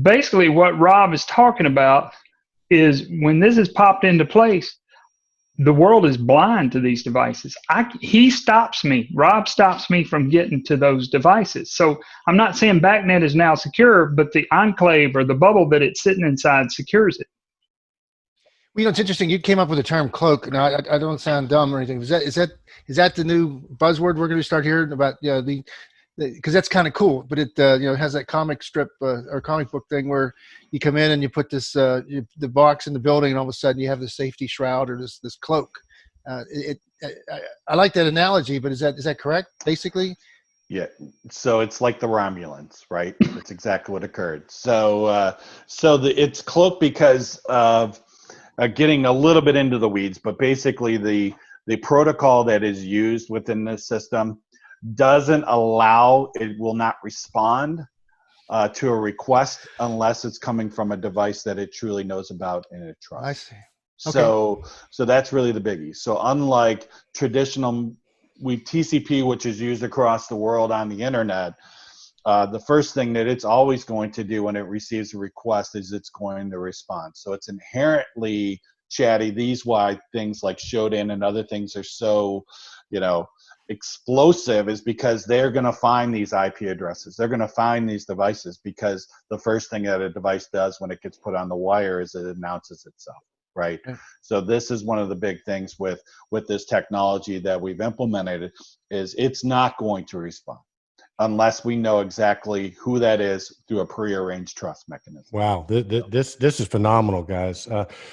basically what Rob is talking about is when this is popped into place, the world is blind to these devices. Rob stops me from getting to those devices. So I'm not saying BACnet is now secure, but the enclave or the bubble that it's sitting inside secures it. Well, you know, it's interesting. You came up with the term cloak. Now, I don't sound dumb or anything. Is that the new buzzword we're going to start hearing about? Yeah, because that's kind of cool. But it it has that comic strip or comic book thing where you come in and you put this the box in the building, and all of a sudden you have this safety shroud or this cloak. I like that analogy, but is that correct? Basically. Yeah, so it's like the Romulans, right? That's exactly what occurred. So it's cloaked because of getting a little bit into the weeds, but basically the protocol that is used within this system doesn't allow, it will not respond to a request unless it's coming from a device that it truly knows about and it trusts. I see. Okay. So that's really the biggie. So unlike traditional TCP, which is used across the world on the internet, the first thing that it's always going to do when it receives a request is it's going to respond. So it's inherently chatty. These why things like Shodan and other things are so, explosive, is because they're going to find these IP addresses. They're going to find these devices because the first thing that a device does when it gets put on the wire is it announces itself. Right. So this is one of the big things with this technology that we've implemented is it's not going to respond unless we know exactly who that is through a prearranged trust mechanism. Wow, this is phenomenal, guys.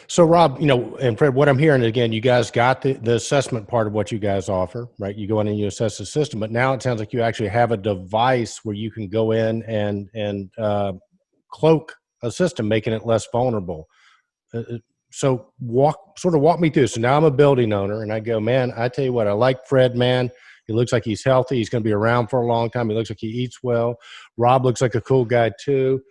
So Rob, and Fred, what I'm hearing, again, you guys got the assessment part of what you guys offer, right? You go in and you assess the system, but now it sounds like you actually have a device where you can go in and cloak a system, making it less vulnerable. So walk me through. So now I'm a building owner and I go, man, I tell you what, I like Fred, man. He looks like he's healthy. He's going to be around for a long time. He looks like he eats well. Rob looks like a cool guy too.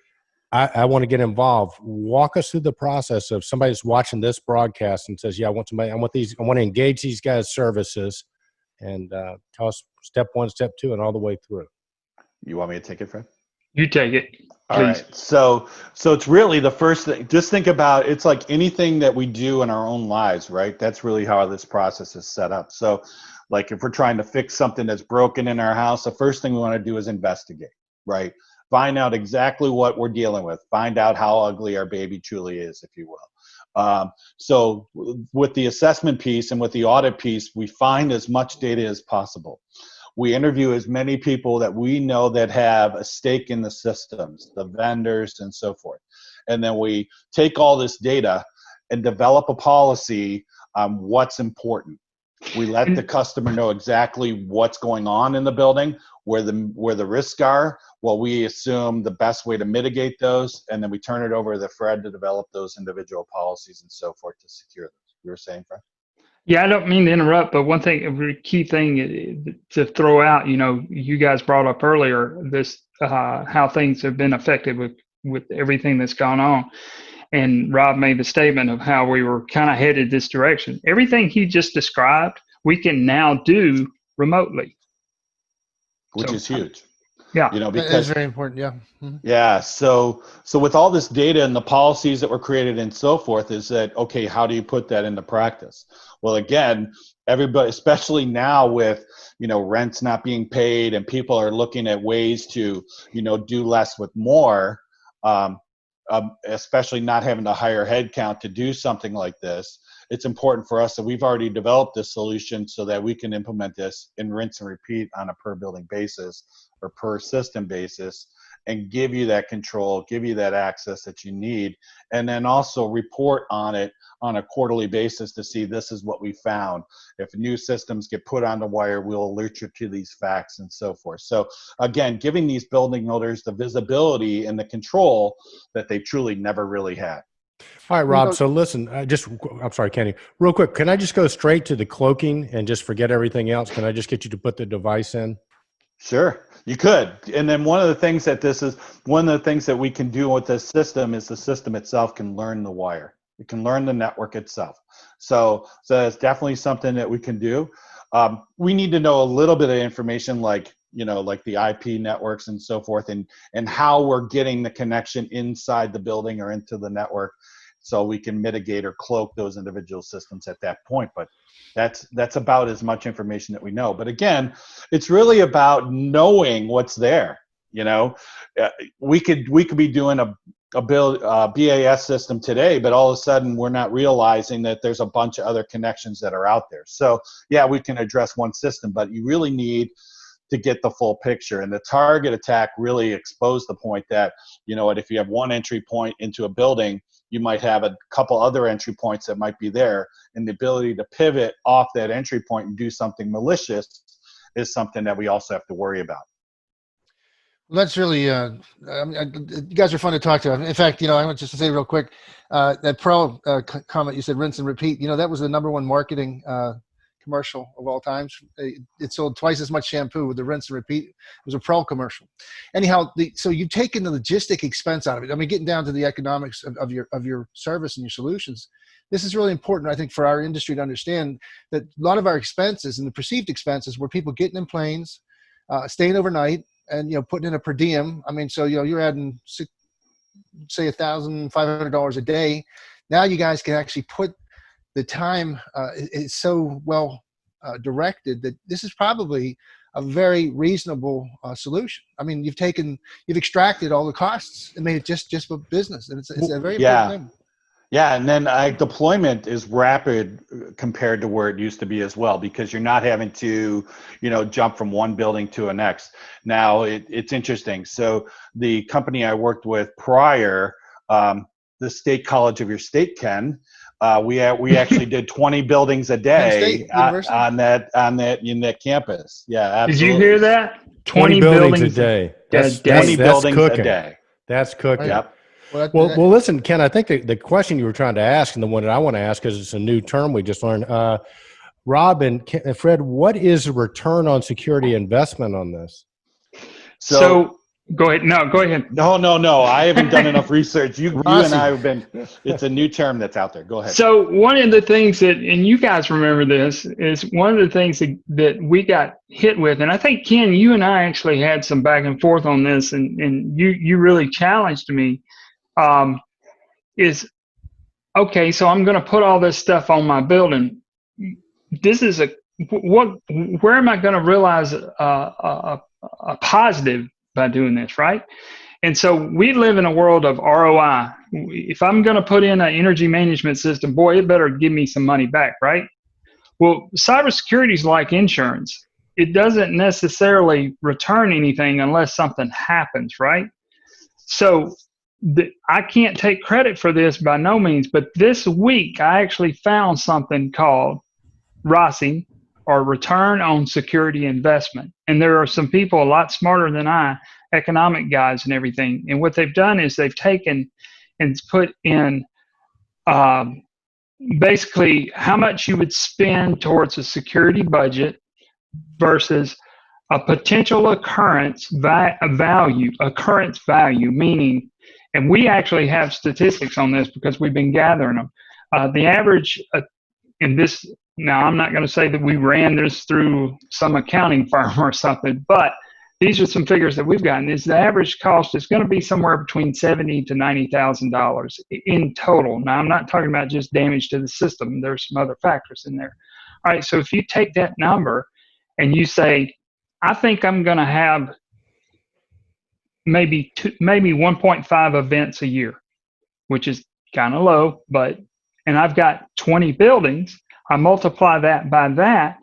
I want to get involved. Walk us through the process of somebody's watching this broadcast and says, yeah, I want to engage these guys' services, and tell us step 1, step 2, and all the way through. You want me to take it, Fred? You take it. All right. So it's really the first thing. Just think about it's like anything that we do in our own lives, right? That's really how this process is set up. So, like if we're trying to fix something that's broken in our house, the first thing we want to do is investigate, right? Find out exactly what we're dealing with. Find out how ugly our baby truly is, if you will. So with the assessment piece and with the audit piece, we find as much data as possible. We interview as many people that we know that have a stake in the systems, the vendors and so forth. And then we take all this data and develop a policy on what's important. We let the customer know exactly what's going on in the building, where the risks are, what we assume the best way to mitigate those, and then we turn it over to Fred to develop those individual policies and so forth to secure those. You were saying, Fred? Yeah, I don't mean to interrupt, but one thing, a key thing to throw out, you guys brought up earlier this how things have been affected with everything that's gone on. And Rob made the statement of how we were kind of headed this direction. Everything he just described, we can now do remotely. Which is huge. Yeah. Because that's very important. Yeah. Mm-hmm. Yeah. So with all this data and the policies that were created and so forth, is that, okay, how do you put that into practice? Well, again, everybody, especially now with, rents not being paid and people are looking at ways to, do less with more, especially not having to hire headcount to do something like this, it's important for us that we've already developed this solution so that we can implement this and rinse and repeat on a per building basis or per system basis. and give you that control, give you that access that you need, and then also report on it on a quarterly basis to see this is what we found. If new systems get put on the wire, we'll alert you to these facts and so forth. So again, giving these building owners the visibility and the control that they truly never really had. All right, Rob. So listen, I'm sorry, Kenny. Real quick, can I just go straight to the cloaking and just forget everything else? Can I just get you to put the device in? Sure, you could. And then one of the things that we can do with this system is the system itself can learn the wire. It can learn the network itself. So it's definitely something that we can do. We need to know a little bit of information like the IP networks and so forth, and how we're getting the connection inside the building or into the network, so we can mitigate or cloak those individual systems at that point. But that's about as much information that we know. But again, it's really about knowing what's there. We could be doing a BAS system today, but all of a sudden we're not realizing that there's a bunch of other connections that are out there. So yeah, we can address one system, but you really need to get the full picture. And the target attack really exposed the point that, if you have one entry point into a building, you might have a couple other entry points that might be there, and the ability to pivot off that entry point and do something malicious is something that we also have to worry about. Well, that's really, you guys are fun to talk to. In fact, I want just to say real quick, that Pro comment you said, rinse and repeat, that was the #1 marketing commercial of all times. It sold twice as much shampoo with the rinse and repeat. It was a Pro commercial. Anyhow, so you've taken the logistic expense out of it. I mean, getting down to the economics of your service and your solutions. This is really important, I think, for our industry to understand that a lot of our expenses and the perceived expenses were people getting in planes, staying overnight, and putting in a per diem. I mean, so you're adding say $1,500 a day. Now you guys can actually put the time is so well directed that this is probably a very reasonable solution. I mean, you've extracted all the costs and made it just for business, and it's a very important thing. Yeah, and then deployment is rapid compared to where it used to be as well, because you're not having to, jump from one building to the next. Now it's interesting. So the company I worked with prior, the State College of your state, Ken, we actually did 20 buildings a day on that campus. Yeah, absolutely. Did you hear that? 20 buildings a day. That's 20 buildings cooking. a day. That's cooking. Yep. Well, listen, Ken, I think the question you were trying to ask, and the one that I want to ask, because it's a new term we just learned, Rob and Fred, what is the return on security investment on this? So go ahead. No, go ahead. No. I haven't done enough research. You and I have been, it's a new term that's out there. Go ahead. So one of the things that, and you guys remember this, is one of the things that we got hit with, and I think, Ken, you and I actually had some back and forth on this, and you really challenged me, is, okay, so I'm going to put all this stuff on my building. This is where am I going to realize a positive by doing this, right? And so we live in a world of ROI. If I'm going to put in an energy management system, boy, it better give me some money back, right? Well, cybersecurity is like insurance. It doesn't necessarily return anything unless something happens, right? So I can't take credit for this by no means, but this week I actually found something called ROSI, or Return on Security Investment. And there are some people a lot smarter than I, economic guys and everything. And what they've done is they've taken and put in basically how much you would spend towards a security budget versus a potential occurrence value, meaning, and we actually have statistics on this because we've been gathering them. The average in this, now I'm not going to say that we ran this through some accounting firm or something, but these are some figures that we've gotten. Is the average cost is going to be somewhere between $70,000 to $90,000 in total. Now I'm not talking about just damage to the system. There's some other factors in there. All right, so if you take that number and you say, I think I'm going to have maybe 1.5 events a year, which is kind of low, and I've got 20 buildings. I multiply that by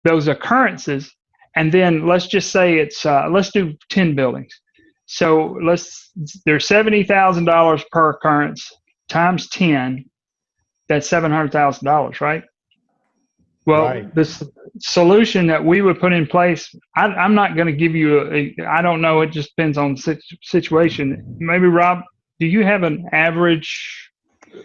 those occurrences, and then let's just say it's, let's do 10 buildings. So there's $70,000 per occurrence times 10. That's $700,000, right? Well, Right. this solution that we would put in place, I'm not going to give you I don't know. It just depends on the situation. Maybe Rob, do you have an average?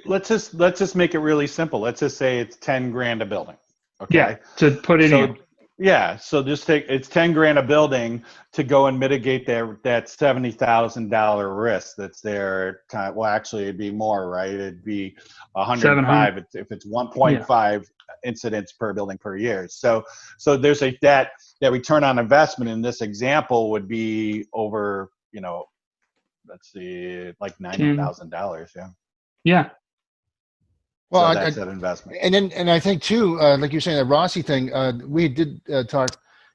Let's just make it really simple. Let's just say it's 10 grand a building. Okay. Yeah, to put it in. Yeah, so just it's 10 grand a building to go and mitigate that $70,000 risk that's there. Well, actually, it'd be more, right? It'd be 105 if it's 1.5 incidents per building per year. So there's that return on investment in this example would be over, let's see, like $90,000. Yeah. Yeah. Well, so that's that investment. And I think too, like you're saying, that Rossi thing, we did talk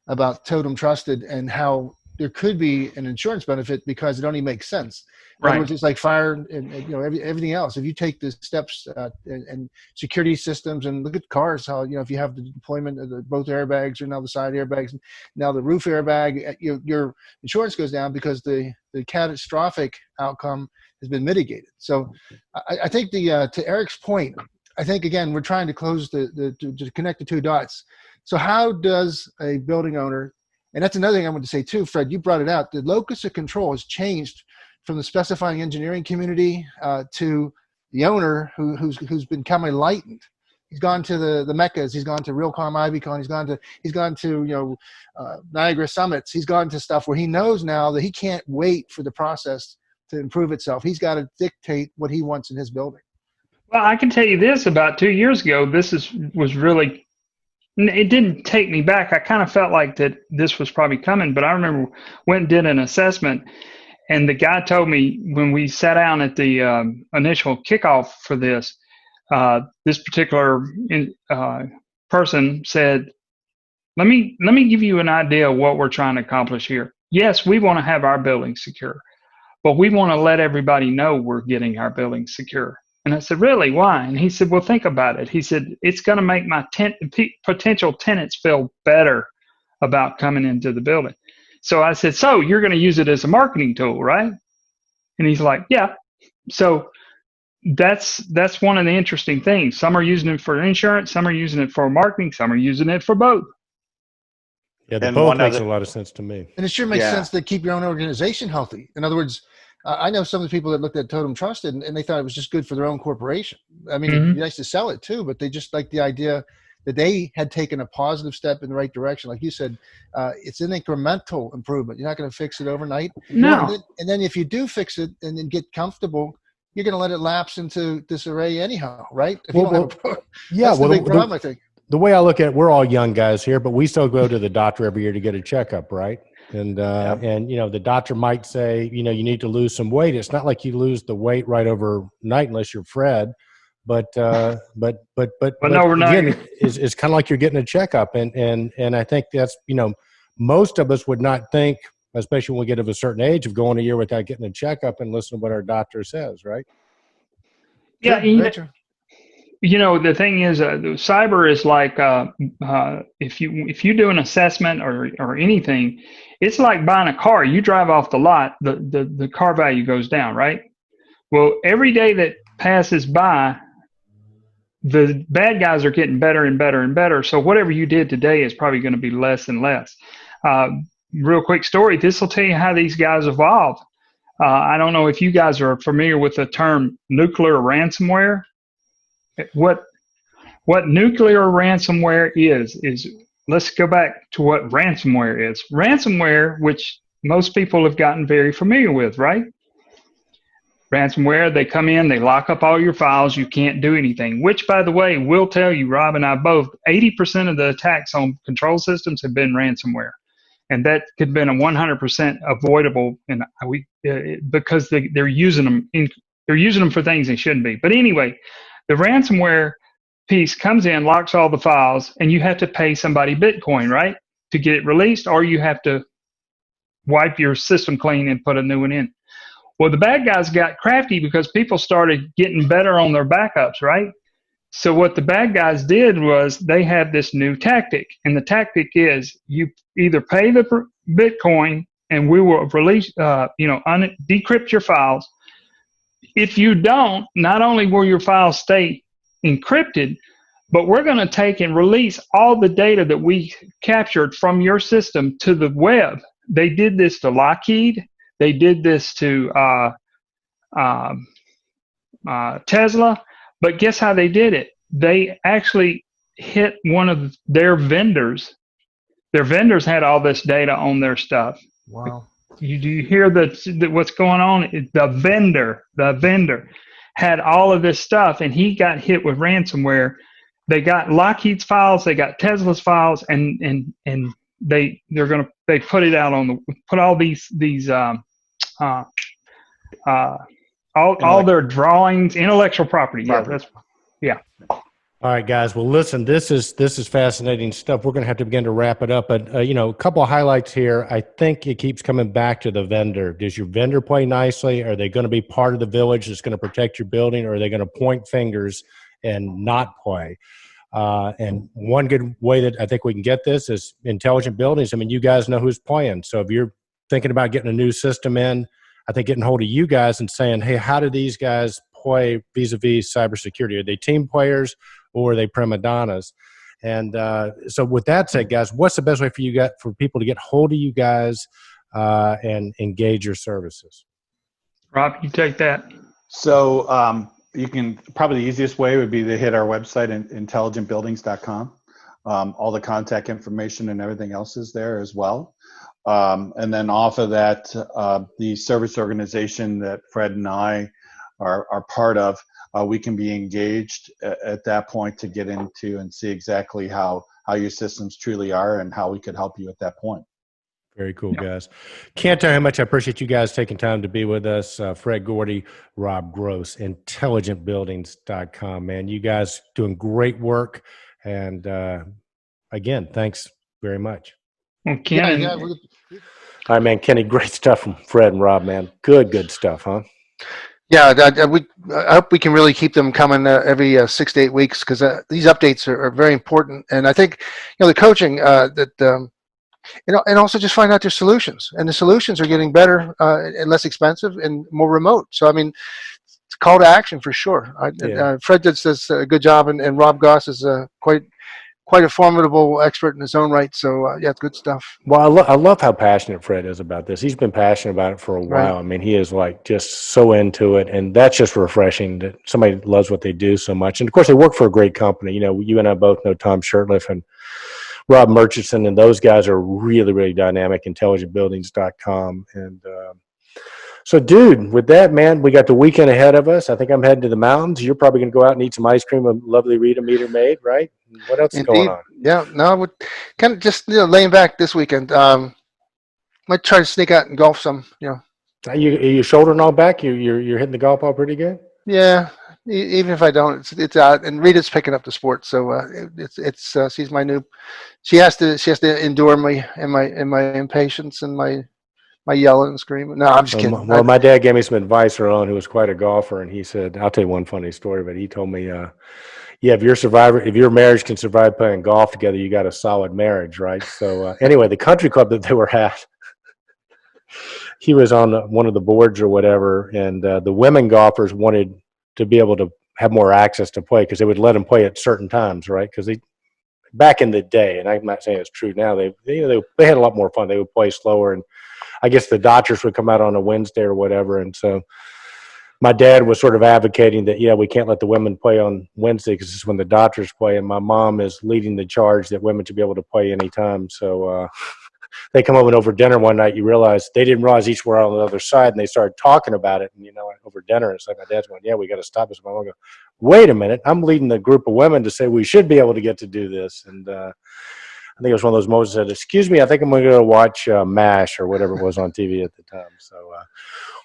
about Totem Trusted and how there could be an insurance benefit because it only makes sense. In other words, it's like fire and everything else. If you take the steps and security systems and look at cars, how if you have the deployment of both airbags or now the side airbags, now the roof airbag, your insurance goes down because the catastrophic outcome has been mitigated. So I think to Eric's point, I think again we're trying to close to connect the two dots. So how does a building owner, and that's another thing I want to say too, Fred, you brought it out, the locus of control has changed from the specifying engineering community to the owner who's become enlightened. He's gone to the Meccas. He's gone to Realcomm, IBCon. He's gone to Niagara Summits. He's gone to stuff where he knows now that he can't wait for the process to improve itself. He's got to dictate what he wants in his building. Well, I can tell you this: about 2 years ago, was really. It didn't take me back. I kind of felt like that this was probably coming, but I remember went and did an assessment, and the guy told me when we sat down at the initial kickoff for this, this particular person said, "Let me give you an idea of what we're trying to accomplish here. Yes, we want to have our building secure, but we want to let everybody know we're getting our building secure." And I said, "Really? Why?" And he said, "Well, think about it." He said, "It's going to make my potential tenants feel better about coming into the building." So I said, "So you're going to use it as a marketing tool, right?" And he's like, "Yeah." So that's one of the interesting things. Some are using it for insurance, some are using it for marketing, some are using it for both. Yeah, both makes a lot of sense to me. And it sure makes sense to keep your own organization healthy. In other words, I know some of the people that looked at Totem Trusted and they thought it was just good for their own corporation. I mean, it'd be nice to sell it too, but they just like the idea that they had taken a positive step in the right direction. Like you said, it's an incremental improvement. You're not going to fix it overnight. No. And then if you do fix it and then get comfortable, you're going to let it lapse into disarray anyhow, right? If you don't have that's the big problem, I think. The way I look at it, we're all young guys here, but we still go to the doctor every year to get a checkup, right? And the doctor might say, you need to lose some weight. It's not like you lose the weight right overnight unless you're Fred, but overnight. Again, it's kind of like you're getting a checkup, and I think that's most of us would not think, especially when we get of a certain age, of going a year without getting a checkup and listening to what our doctor says, right? Yeah, the thing is, cyber is like if you do an assessment or anything, it's like buying a car. You drive off the lot, the car value goes down, right? Well, every day that passes by, the bad guys are getting better and better and better. So whatever you did today is probably going to be less and less. Real quick story. This will tell you how these guys evolved. I don't know if you guys are familiar with the term nuclear ransomware. What nuclear ransomware is let's go back to what ransomware is. Ransomware, which most people have gotten very familiar with, right? Ransomware, they come in, they lock up all your files, you can't do anything, which, by the way, we'll tell you, Rob and I both, 80% of the attacks on control systems have been ransomware. And that could have been a 100% avoidable, and because they're using them for things they shouldn't be. But anyway, the ransomware piece comes in, locks all the files, and you have to pay somebody Bitcoin, right, to get it released, or you have to wipe your system clean and put a new one in. Well, the bad guys got crafty because people started getting better on their backups, right? So what the bad guys did was they have this new tactic, and the tactic is you either pay the Bitcoin and we will release, decrypt your files. If you don't, not only will your files stay encrypted, but we're going to take and release all the data that we captured from your system to the web. They did this to Lockheed. They did this to Tesla. But guess how they did it? They actually hit one of their vendors. Their vendors had all this data on their stuff. Wow. Do you hear what's going on? The vendor had all of this stuff, and he got hit with ransomware. They got Lockheed's files, they got Tesla's files, and they put it out put all these all their drawings, intellectual property. Yeah. All right, guys. Well, listen, this is fascinating stuff. We're going to have to begin to wrap it up, but a couple of highlights here. I think it keeps coming back to the vendor. Does your vendor play nicely? Are they going to be part of the village that's going to protect your building, or are they going to point fingers and not play? And one good way that I think we can get this is intelligent buildings. I mean, you guys know who's playing. So if you're thinking about getting a new system in, I think getting hold of you guys and saying, hey, how do these guys play vis-a-vis cybersecurity? Are they team players or are they prima donnas? And so with that said, guys, what's the best way for people to get hold of you guys and engage your services? Rob, you take that. So you can, probably the easiest way would be to hit our website, intelligentbuildings.com. All the contact information and everything else is there as well. And then off of that, the service organization that Fred and I are part of, we can be engaged at that point to get into and see exactly how your systems truly are and how we could help you at that point. Very cool, guys. Can't tell you how much I appreciate you guys taking time to be with us. Fred Gordy, Rob Gross, intelligentbuildings.com. Man, you guys doing great work. And again, thanks very much. Well, Ken, all right, man. Kenny, great stuff from Fred and Rob, man. Good stuff, huh? Yeah, I hope we can really keep them coming every 6 to 8 weeks, because these updates are very important. And I think, the coaching and also just find out their solutions. And the solutions are getting better and less expensive and more remote. So, I mean, it's a call to action for sure. Fred does a good job, and Rob Goss is quite a formidable expert in his own right. So, it's good stuff. Well, I love how passionate Fred is about this. He's been passionate about it for a while. Right. I mean, he is just so into it, and that's just refreshing that somebody loves what they do so much. And of course, they work for a great company. You and I both know Tom Shirtliff and Rob Murchison, and those guys are really, really dynamic. Intelligentbuildings.com. And so, dude, with that, man, we got the weekend ahead of us. I think I'm heading to the mountains. You're probably going to go out and eat some ice cream with lovely Rita Meter Maid, right? What else is going on? Yeah, no, we're kind of just laying back this weekend. Might try to sneak out and golf some. Are you shouldering all back? You're hitting the golf ball pretty good. Yeah, even if I don't, it's out. And Rita's picking up the sport, so it's she's my new. She has to endure me and my impatience and my yelling and screaming. No, I'm just kidding. Well, my dad gave me some advice early on, who was quite a golfer, and he said, I'll tell you one funny story, but he told me, if your marriage can survive playing golf together, you got a solid marriage, right? So anyway, the country club that they were at, he was on one of the boards or whatever, and the women golfers wanted to be able to have more access to play because they would let them play at certain times, right? Because back in the day, and I'm not saying it's true now, they had a lot more fun. They would play slower, and I guess the Dodgers would come out on a Wednesday or whatever, and so my dad was sort of advocating that, we can't let the women play on Wednesday because it's when the Dodgers play, and my mom is leading the charge that women should be able to play anytime. So they come over dinner one night. You realize they didn't realize each were on the other side, and they started talking about it. And over dinner, it's like my dad's going, "Yeah, we got to stop this." My mom goes, "Wait a minute! I'm leading the group of women to say we should be able to get to do this." And I think it was one of those moments that said, "Excuse me, I think I'm going to go watch MASH or whatever it was on TV at the time." So,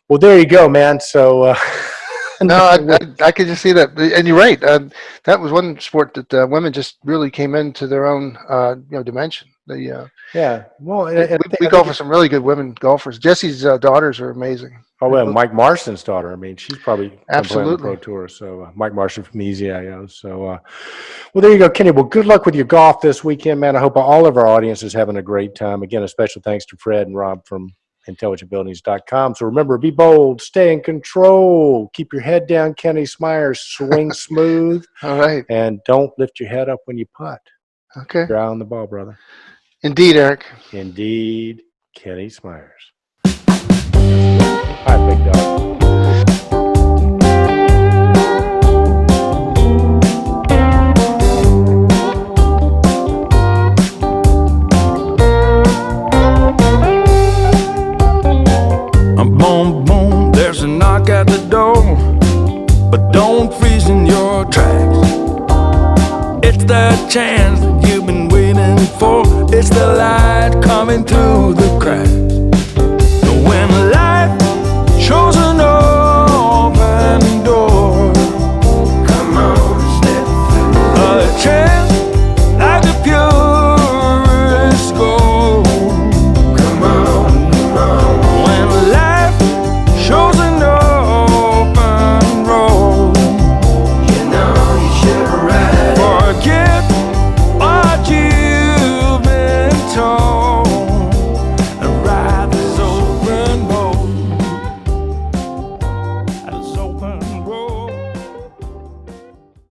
well, there you go, man. So. No, I could just see that, and you're right. That was one sport that women just really came into their own, dimension. We go for some really good women golfers. Jesse's daughters are amazing. Oh, well, Mike Marston's daughter. I mean, she's probably absolutely on the pro tour. So Mike Marston from EZIO. So, well, there you go, Kenny. Well, good luck with your golf this weekend, man. I hope all of our audience is having a great time. Again, a special thanks to Fred and Rob from intelligentbuildings.com. So remember, be bold, stay in control, keep your head down, Kenny Smyers, swing smooth, All right. and don't lift your head up when you putt. Okay. You're out on the ball, brother. Indeed, Eric. Indeed, Kenny Smyers. All right, big dog. Boom, boom, there's a knock at the door, but don't freeze in your tracks. It's that chance that you've been waiting for. It's the light coming through the cracks. When life shows an open door, come on, step through. A chance like the purest gold. Come on, come on. When life shows an open road, you know you should ride. Forget what you've been told.